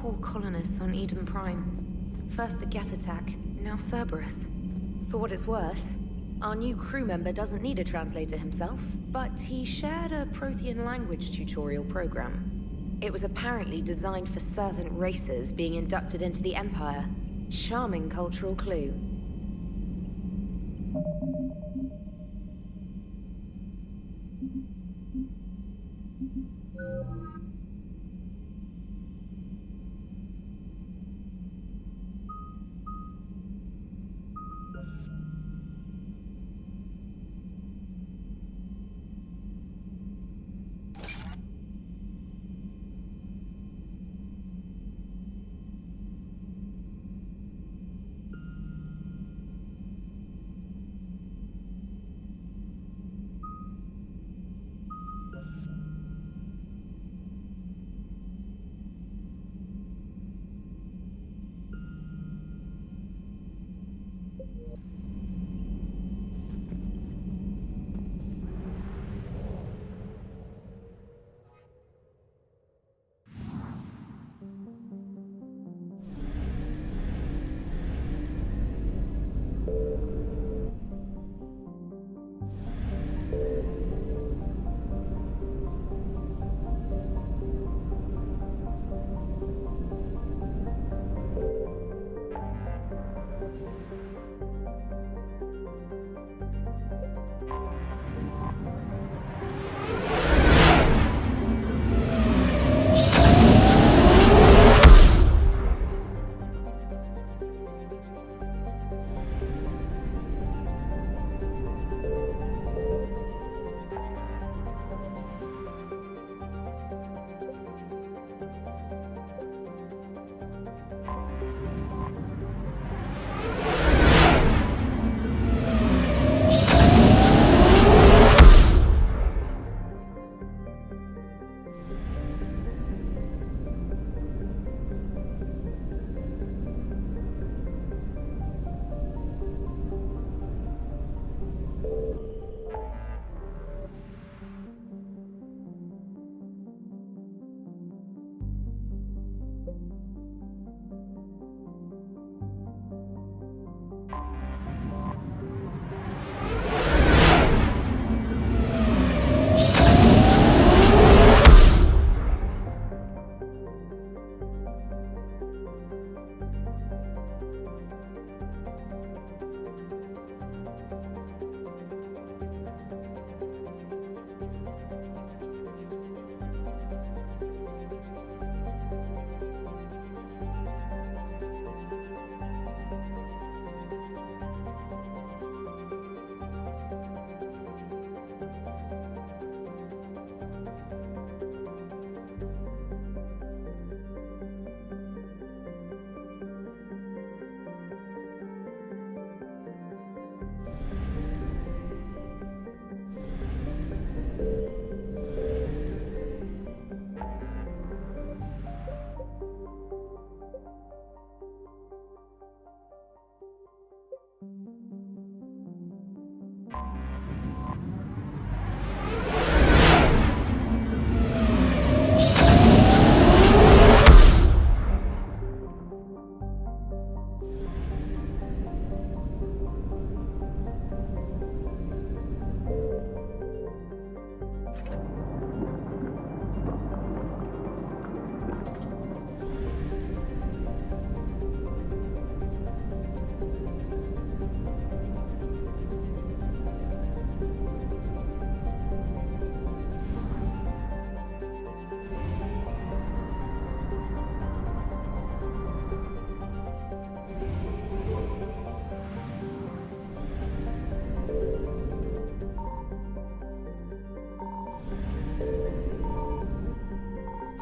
poor colonists on Eden Prime. First the Geth attack, now Cerberus. For what it's worth, our new crew member doesn't need a translator himself, but he shared a Prothean language tutorial program. It was apparently designed for servant races being inducted into the Empire. Charming cultural clue.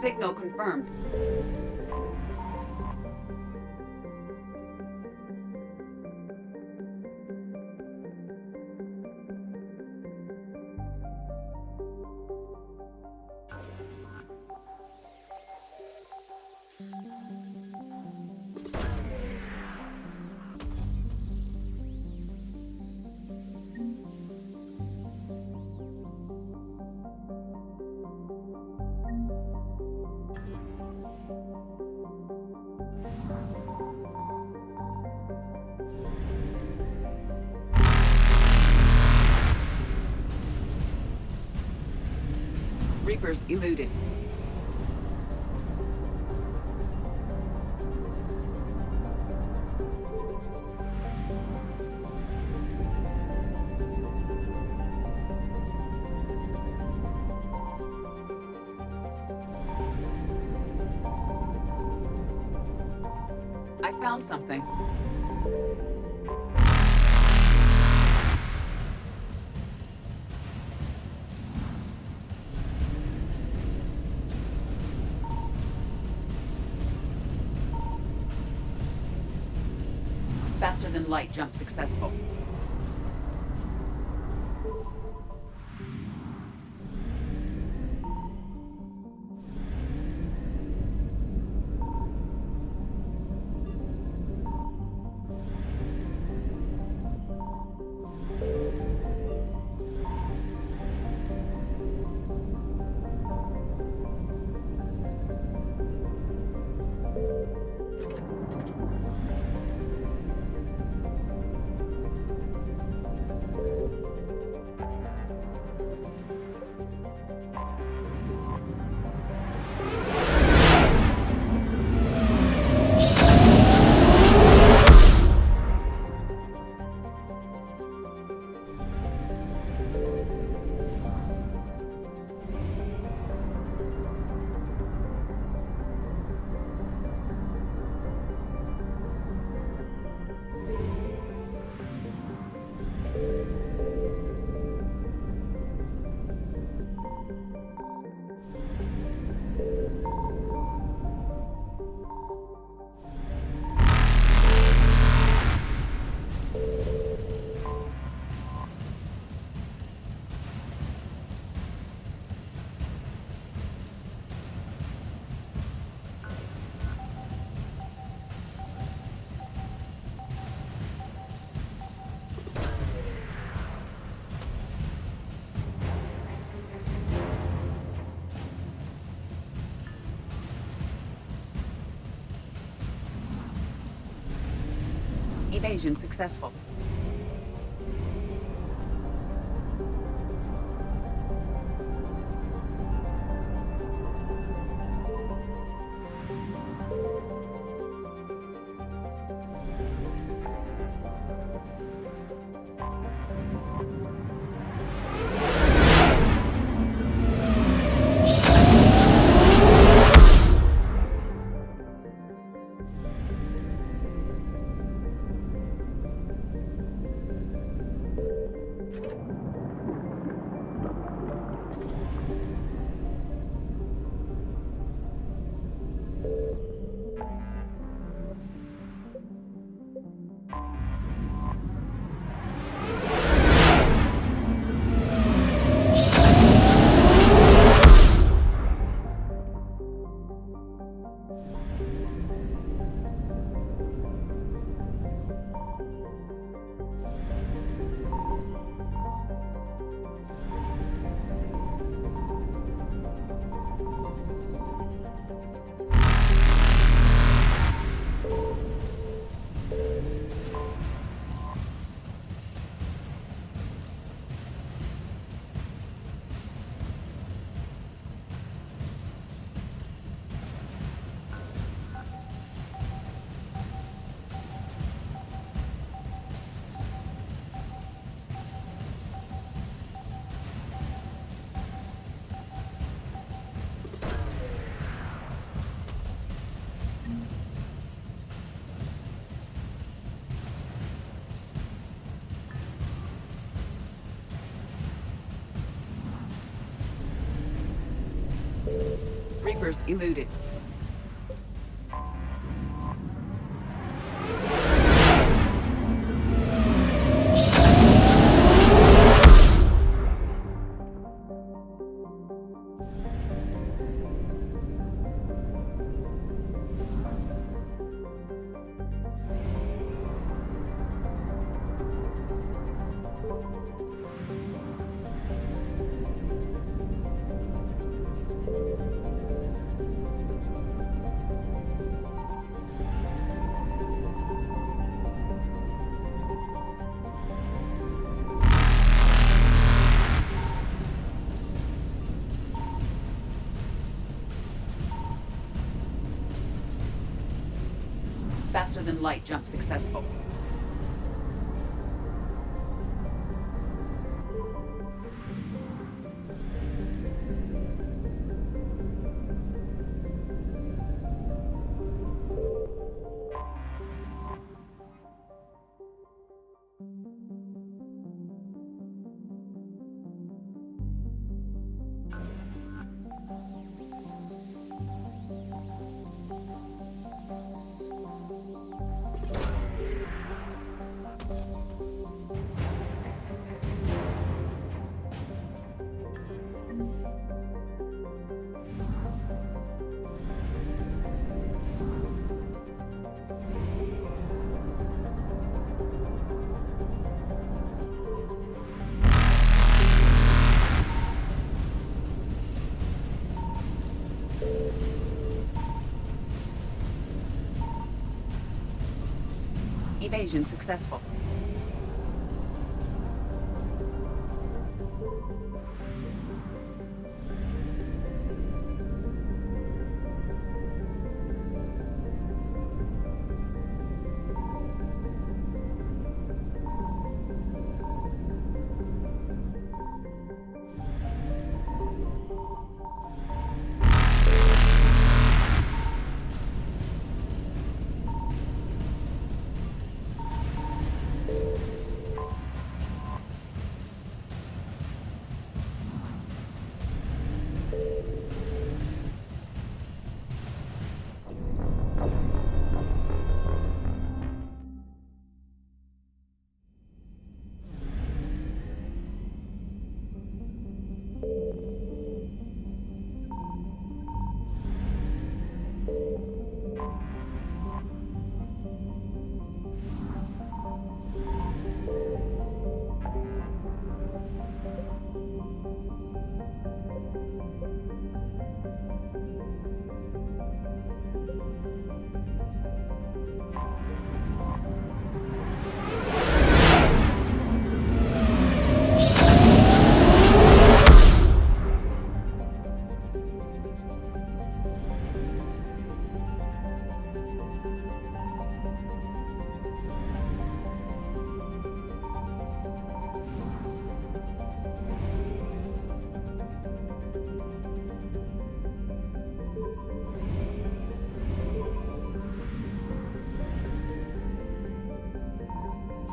Signal confirmed. Reapers eluded. I found something. Faster than light jump successful. Evasion successful. Reapers eluded. Faster than light jump successful. Evasion successful.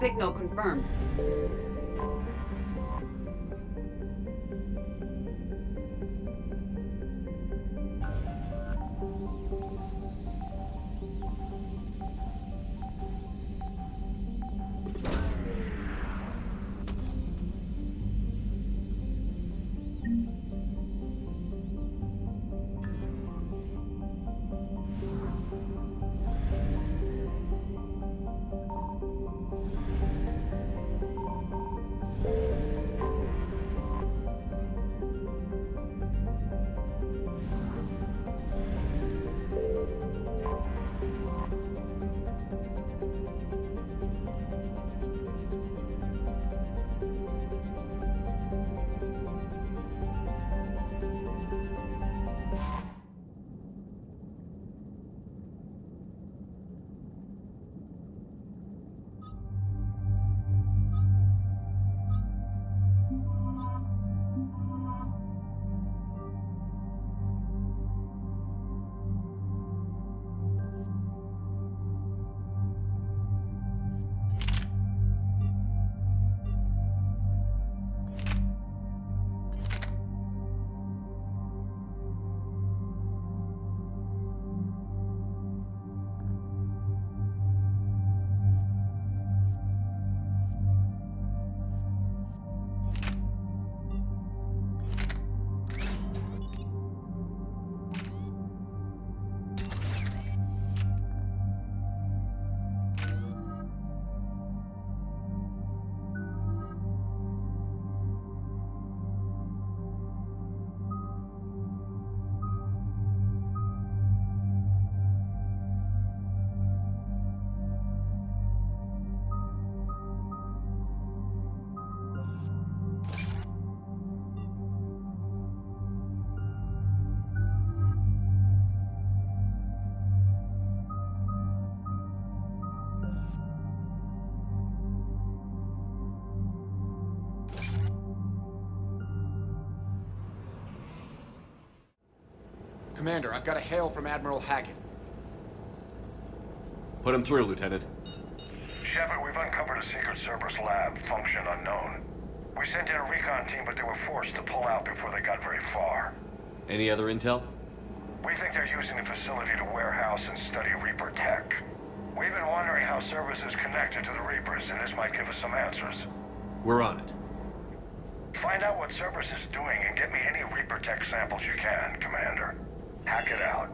Signal confirmed. Commander, I've got a hail from Admiral Hackett. Put him through, Lieutenant. Shepard, we've uncovered a secret Cerberus Lab, function unknown. We sent in a recon team, but they were forced to pull out before they got very far. Any other intel? We think they're using the facility to warehouse and study Reaper tech. We've been wondering how Cerberus is connected to the Reapers, and this might give us some answers. We're on it. Find out what Cerberus is doing and get me any Reaper tech samples you can, Commander. Hack it out.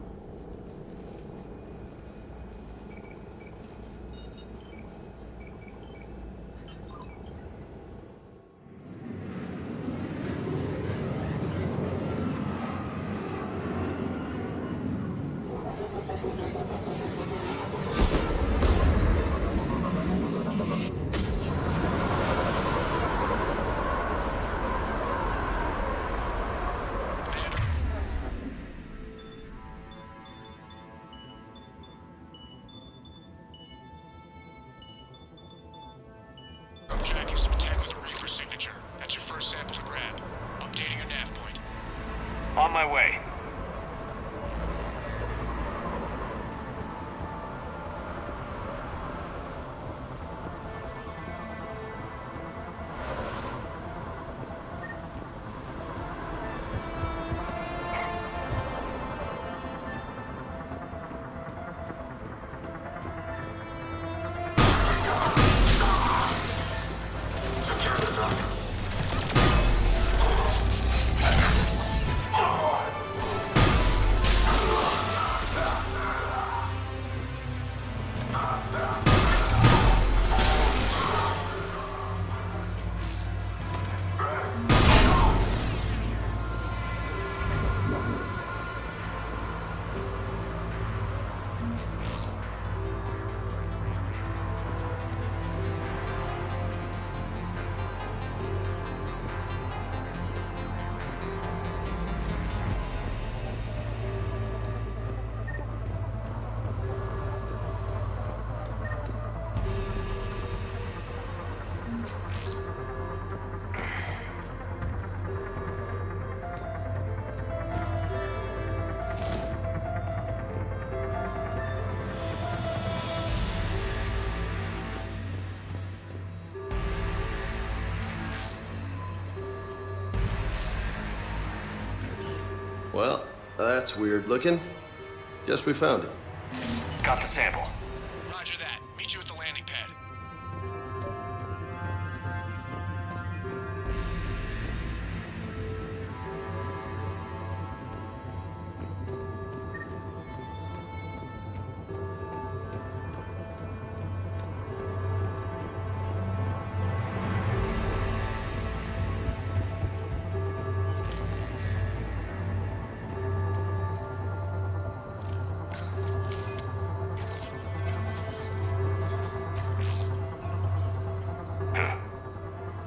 Tracking some tech with a Reaper signature. That's your first sample to grab. Updating your nav point. On my way. Well, that's weird looking. Guess we found it. Got the sample. Roger that. Meet you at the landing pad.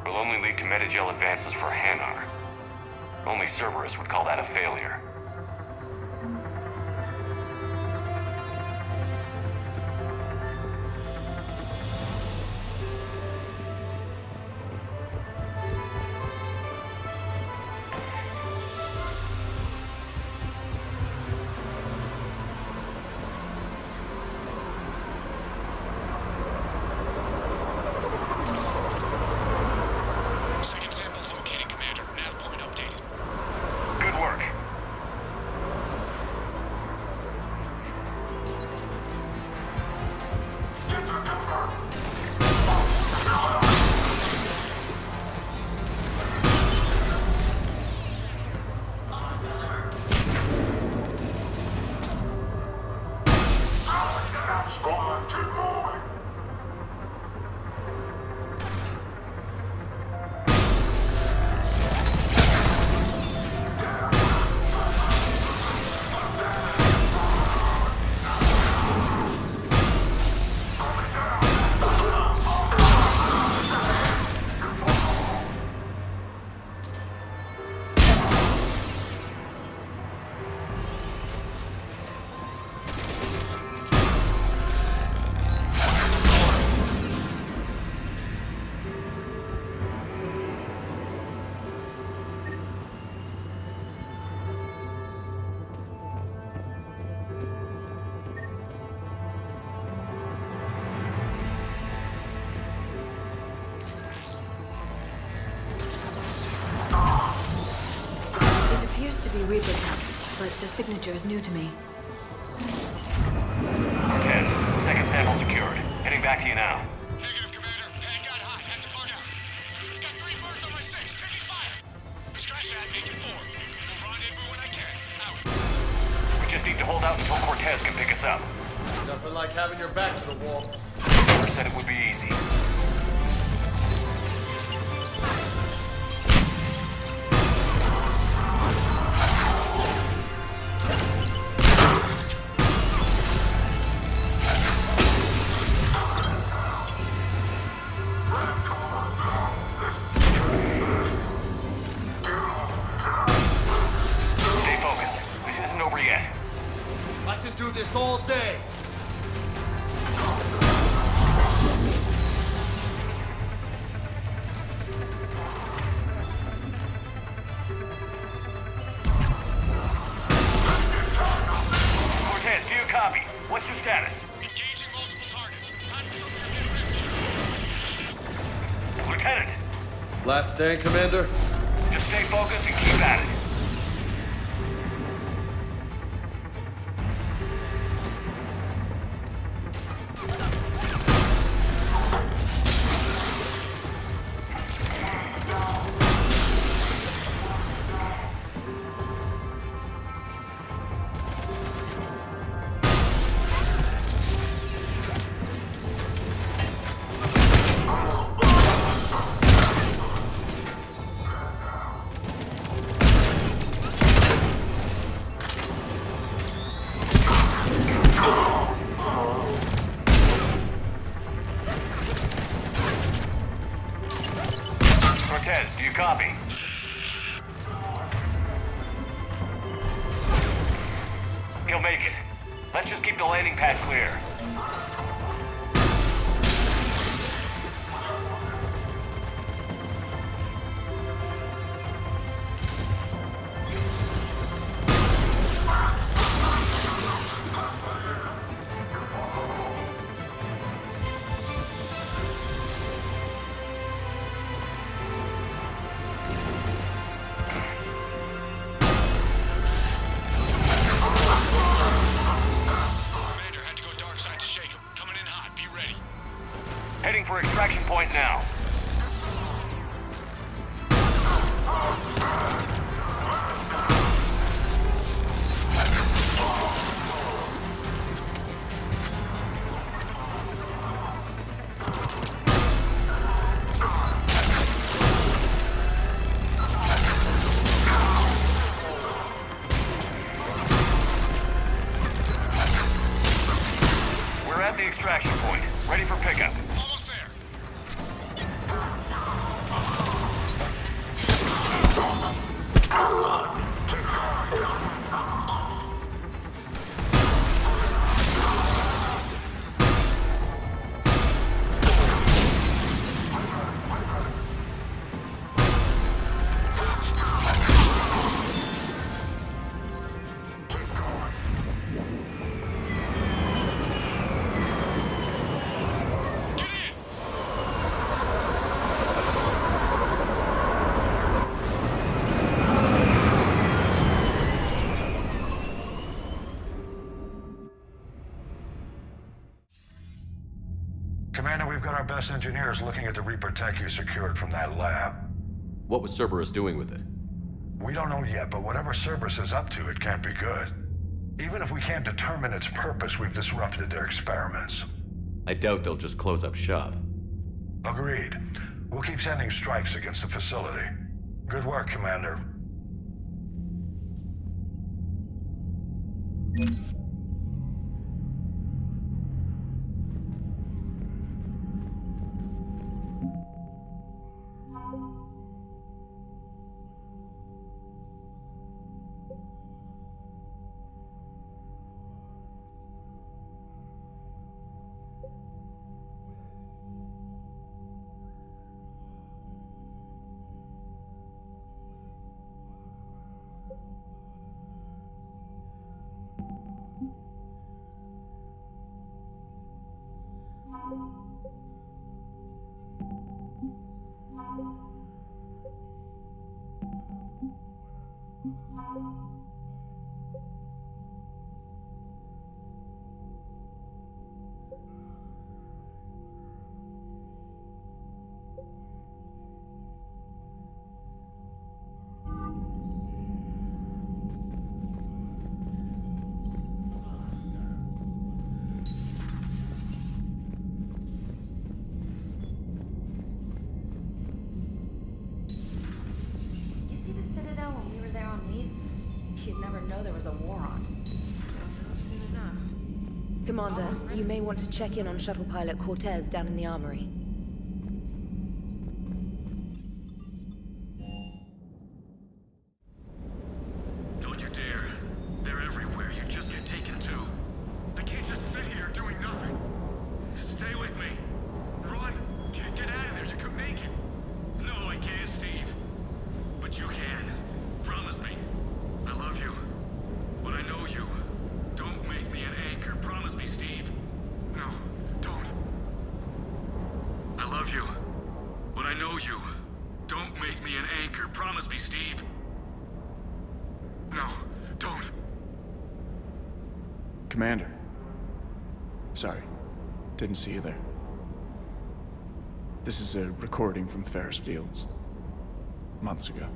Will only lead to metagel advances for Hanar. Only Cerberus would call that a failure. Second sample located, Commander. Nav point updated. Good work. appears to be Reaper tech, but the signature is new to me. Cortez, second sample secured. Heading back to you now. Negative, Commander. Pad got hot. Had to bug out. Got green birds on my 6. Taking fire. Scratch that. Making 4. We'll rendezvous when I can. Out. We just need to hold out until Cortez can pick us up. Nothing like having your back to the wall. Never said it would be easy. Stay focused. This isn't over yet. I can do this all day. Cortez, do you copy? What's your status? Engaging multiple targets. Time for something a bit risky. Lieutenant, Last stand, Commander? just stay focused and keep at it. Cortez, do you copy? He'll make it. Let's just keep the landing pad clear. Commander had to go dark side to shake him. Coming in hot. Be ready. Heading for extraction point now. We're at the extraction point. Ready for pickup. Almost there. Commander, we've got our best engineers looking at the Reaper tech you secured from that lab. What was Cerberus doing with it? We don't know yet, but whatever Cerberus is up to, it can't be good. Even if we can't determine its purpose, we've disrupted their experiments. I doubt they'll just close up shop. Agreed. We'll keep sending strikes against the facility. Good work, Commander. Commander, you may want to check in on shuttle pilot Cortez down in the armory. Don't you dare. They're everywhere. You just get taken too. I can't just sit here doing nothing. Stay with me. Run. Get out of there. You can make it. No, I can't, Steve. But you can. Promise me. I love you. But I know you. Don't make me an anchor. Promise me, Steve. No, don't. I love you. But I know you. Don't make me an anchor. Promise me, Steve. No, don't. Commander. Sorry. Didn't see you there. This is a recording from Ferris Fields. Months ago.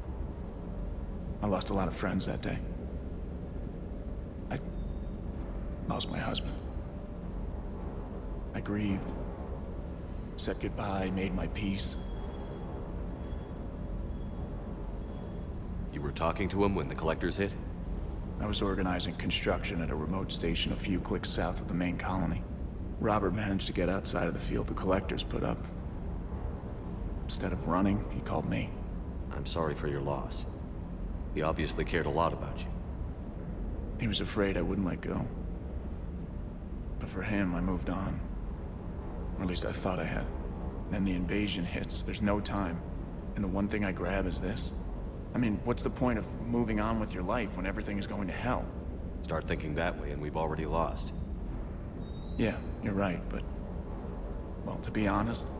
I lost a lot of friends that day. I lost my husband. I grieved. Said goodbye, made my peace. You were talking to him when the collectors hit? I was organizing construction at a remote station a few clicks south of the main colony. Robert managed to get outside of the field the collectors put up. Instead of running, he called me. I'm sorry for your loss. He obviously cared a lot about you. He was afraid I wouldn't let go. But for him, I moved on. Or at least I thought I had. Then the invasion hits, there's no time. And the one thing I grab is this. I mean, what's the point of moving on with your life when everything is going to hell? Start thinking that way and we've already lost. Yeah, you're right, but... well, to be honest,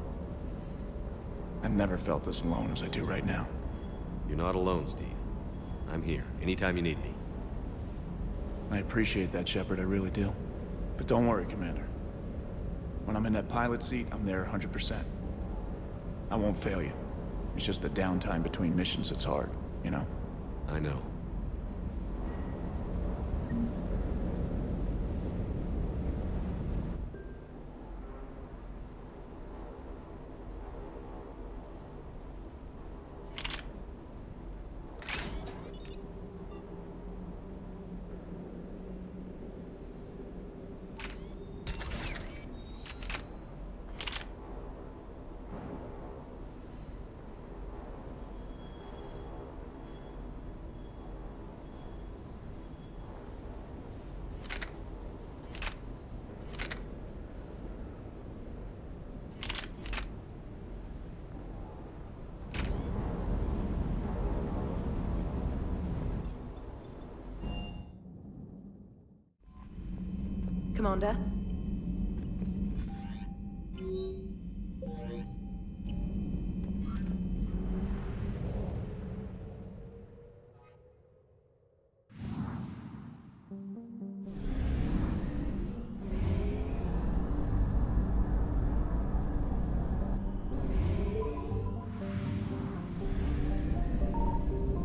I've never felt as alone as I do right now. You're not alone, Steve. I'm here, anytime you need me. I appreciate that, Shepard, I really do. But don't worry, Commander. When I'm in that pilot seat, I'm there 100%. I won't fail you. It's just the downtime between missions that's hard, you know? I know. Commander?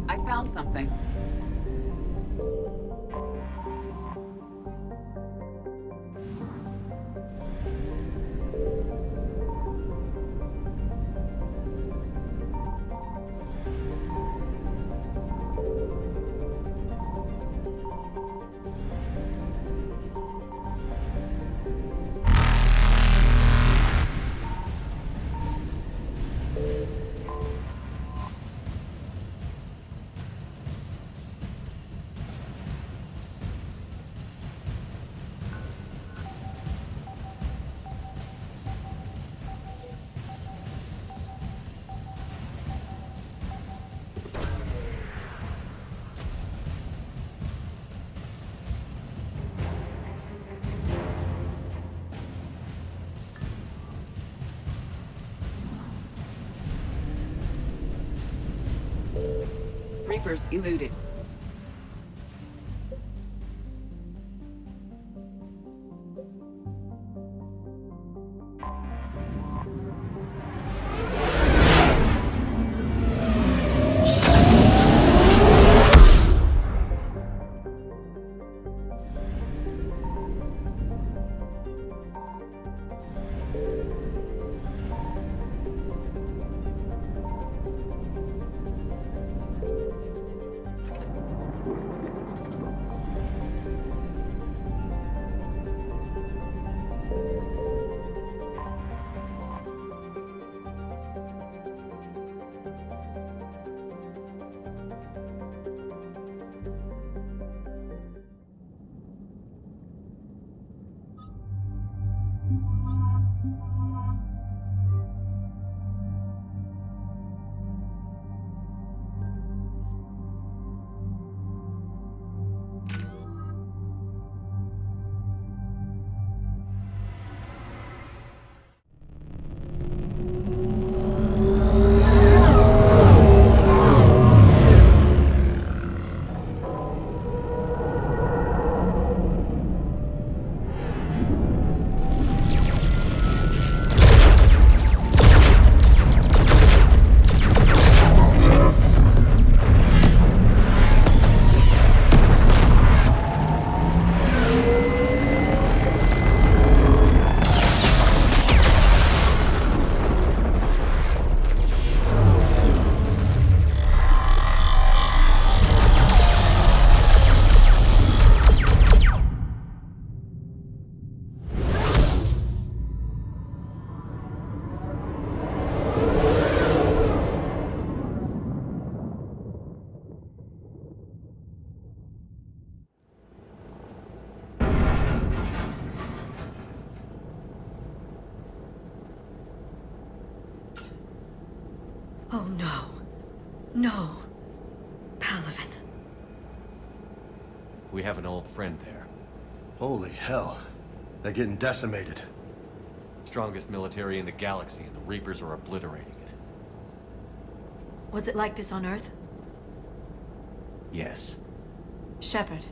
I found something. Reapers eluded. Oh no. No. Palaven. We have an old friend there. Holy hell. They're getting decimated. Strongest military in the galaxy, and the Reapers are obliterating it. Was it like this on Earth? Yes. Shepard.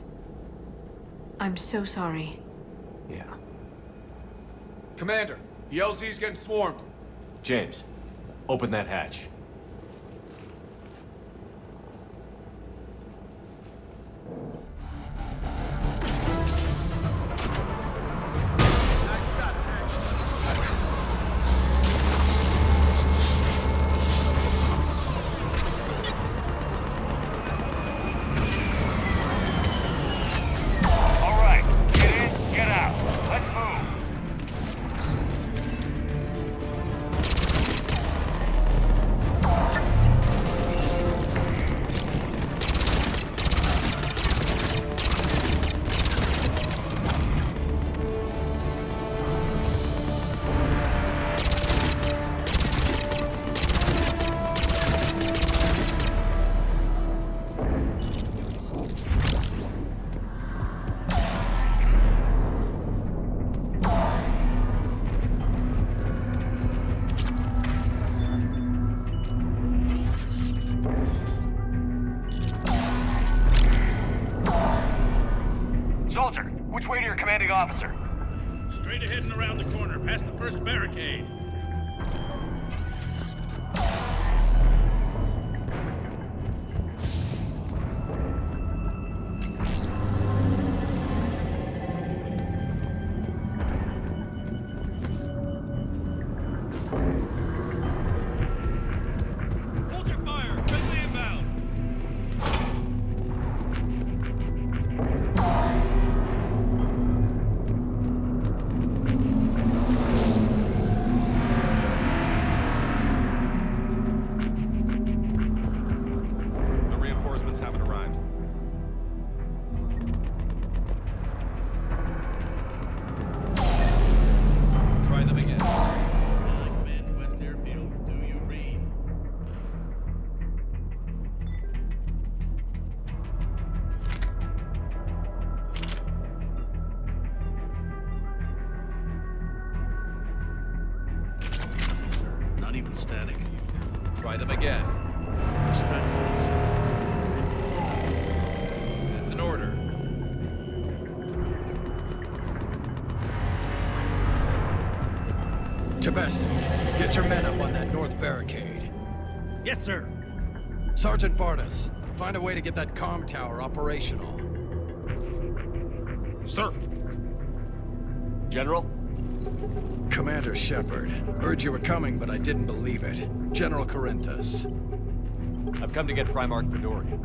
I'm so sorry. Yeah. Commander, the LZ's getting swarmed. James, open that hatch. Soldier, which way to your commanding officer? Straight ahead and around the corner, past the first barricade. Hold your fire! Friendly inbound! Airfield, do you read? Not even static. Try them again. Respectful, That's an order. Tabestic, get your men up on that north barricade. Yes, sir. Sergeant Bardas, find a way to get that comm tower operational. Sir. General? Commander Shepard. Heard you were coming, but I didn't believe it. General Corinthus. I've come to get Primarch Fedorian.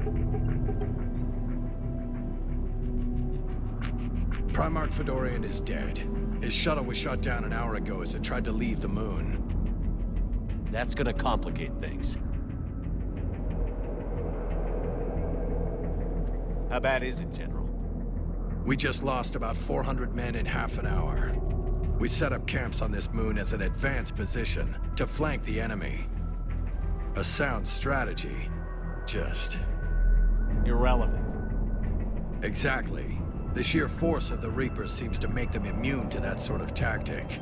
Primarch Fedorian is dead. His shuttle was shot down an hour ago as it tried to leave the moon. That's gonna complicate things. How bad is it, General? We just lost about 400 men in half an hour. We set up camps on this moon as an advanced position to flank the enemy. A sound strategy, just... irrelevant. Exactly. The sheer force of the Reapers seems to make them immune to that sort of tactic.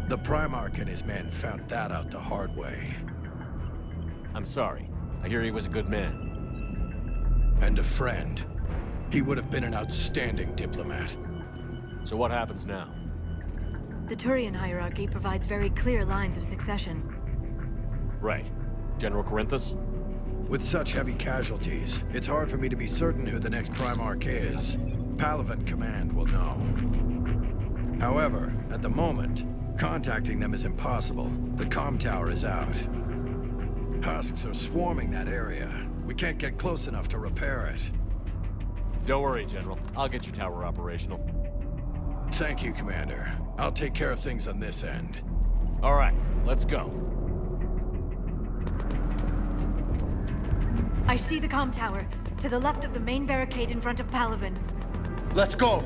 The Primarch and his men found that out the hard way. I'm sorry. I hear he was a good man. And a friend. He would have been an outstanding diplomat. So what happens now? The Turian hierarchy provides very clear lines of succession. Right. General Corinthus? With such heavy casualties, it's hard for me to be certain who the next Primarch is. Palaven Command will know. However, at the moment, contacting them is impossible. The Comm tower is out. Husks are swarming that area. We can't get close enough to repair it. Don't worry, General. I'll get your tower operational. Thank you, Commander. I'll take care of things on this end. All right, let's go. I see the comm tower, to the left of the main barricade in front of Palaven. Let's go!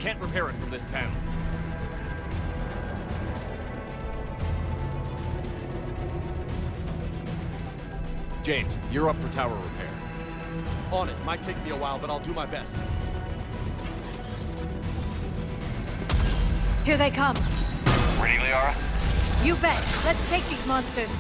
Can't repair it from this panel. James, you're up for tower repair. On it. Might take me a while, but I'll do my best. Here they come. Ready, Liara? You bet. Let's take these monsters.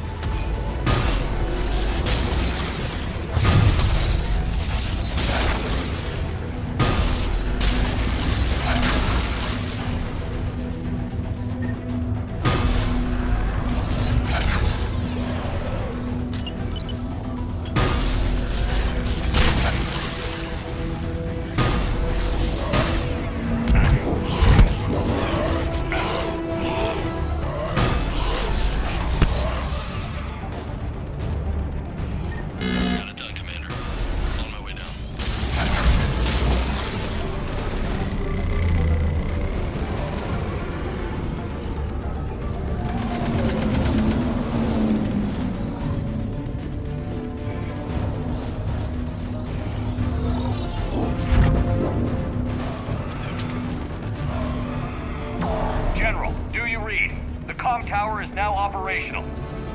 Comm tower is now operational.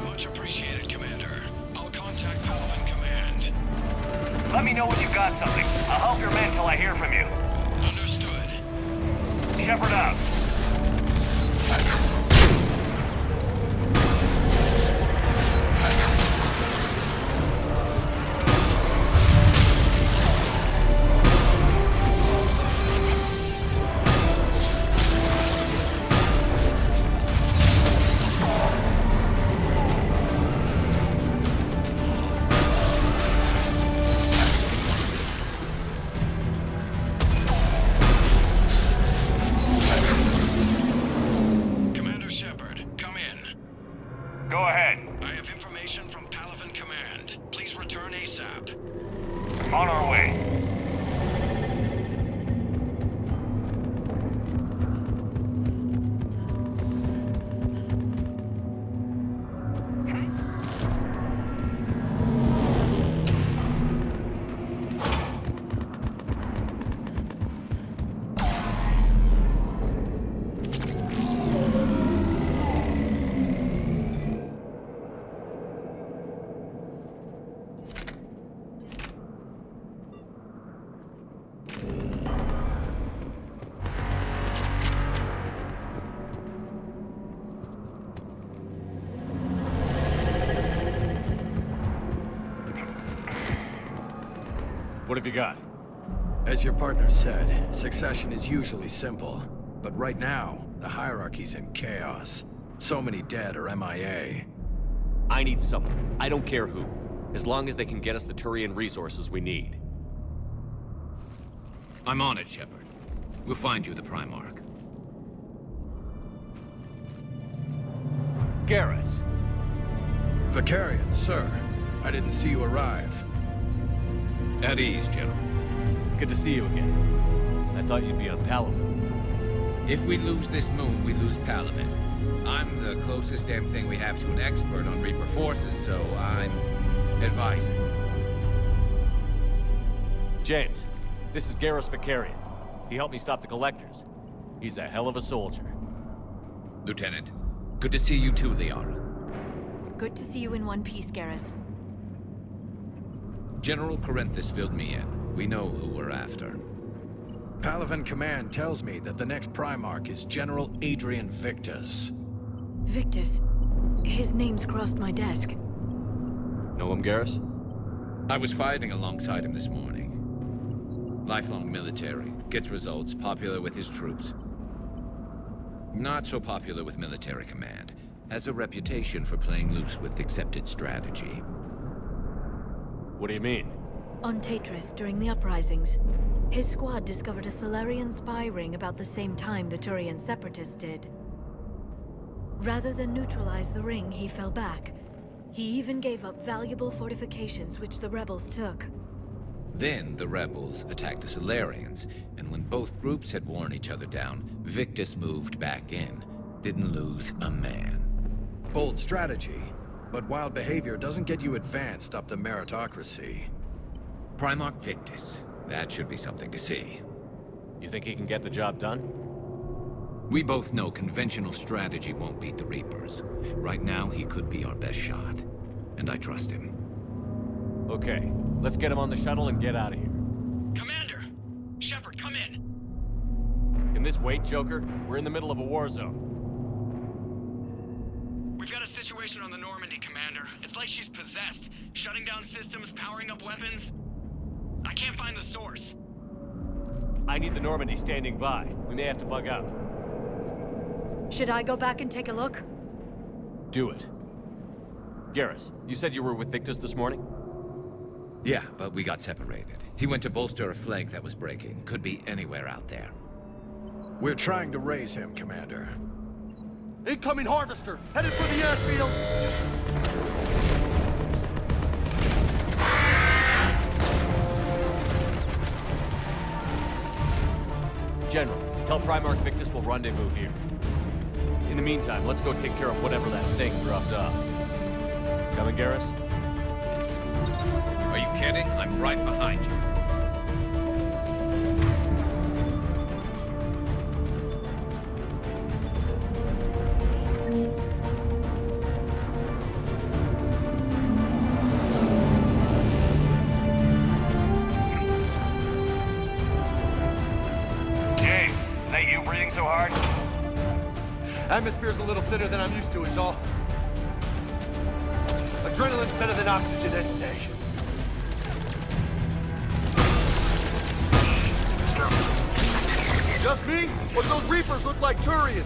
Much appreciated, Commander. I'll contact Palaven Command. Let me know when you've got something. I'll help your men till I hear from you. Understood. Shepard out. Go ahead. I have information from Palaven Command. Please return ASAP. On our way. What have you got? As your partner said, succession is usually simple. But right now, the hierarchy's in chaos. So many dead or MIA. I need someone. I don't care who. As long as they can get us the Turian resources we need. I'm on it, Shepard. We'll find you the Primarch. Garrus! Vicarian, sir. I didn't see you arrive. At ease, General. Good to see you again. I thought you'd be on Palaven. If we lose this moon, we lose Palaven. I'm the closest damn thing we have to an expert on Reaper forces, so I'm advising. James, this is Garrus Vicarian. He helped me stop the Collectors. He's a hell of a soldier. Lieutenant, good to see you too, Liara. Good to see you in one piece, Garrus. General Corinthus filled me in. We know who we're after. Palaven Command tells me that the next Primarch is General Adrian Victus. Victus? His name's crossed my desk. Know him, Garrus? I was fighting alongside him this morning. Lifelong military, gets results, popular with his troops. Not so popular with military command. Has a reputation for playing loose with accepted strategy. What do you mean? On Tatris, during the uprisings, his squad discovered a Solarian spy ring about the same time the Turian separatists did. Rather than neutralize the ring, he fell back. He even gave up valuable fortifications which the rebels took. Then the rebels attacked the Solarians, and when both groups had worn each other down, Victus moved back in. Didn't lose a man. Bold strategy. But wild behavior doesn't get you advanced up the meritocracy. Primarch Victus. That should be something to see. You think he can get the job done? We both know conventional strategy won't beat the Reapers. Right now, he could be our best shot. And I trust him. Okay, let's get him on the shuttle and get out of here. Commander! Shepard, come in! Can this wait, Joker? We're in the middle of a war zone. We've got a situation on the Normandy, Commander. It's like she's possessed. Shutting down systems, powering up weapons. I can't find the source. I need the Normandy standing by. We may have to bug out. Should I go back and take a look? Do it. Garrus, you said you were with Victus this morning? Yeah, but we got separated. He went to bolster a flank that was breaking. Could be anywhere out there. We're trying to raise him, Commander. Incoming Harvester! Headed for the airfield! General, tell Primarch Victus we'll rendezvous here. In the meantime, let's go take care of whatever that thing dropped off. Coming, Garrus? Are you kidding? I'm right behind you. Atmosphere's a little thinner than I'm used to, is all. Adrenaline's better than oxygen any day. Just me? Or those Reapers look like Turians?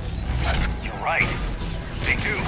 You're right. They do.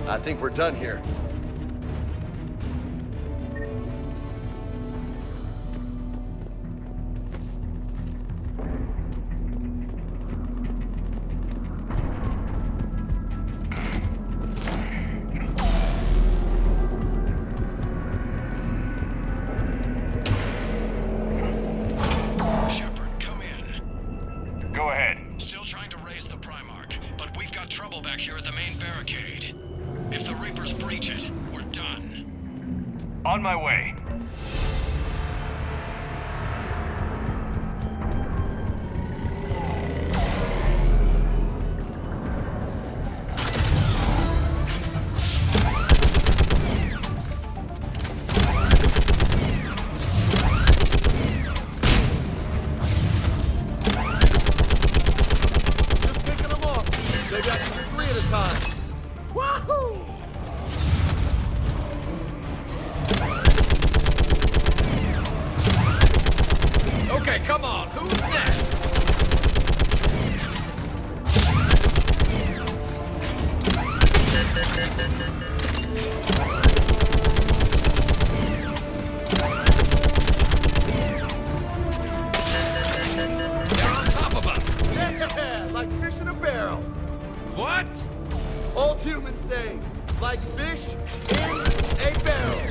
I think we're done here. Shepard, come in. Go ahead. Still trying to raise the Primarch, but we've got trouble back here at the main barricade. If the Reapers breach it, we're done. On my way. Just picking them off. Maybe I can do 3 at a time. Wahoo! Okay, come on. Who's next? They're on top of us. Yeah, like fish in a barrel. What? Old humans say, like fish in a barrel.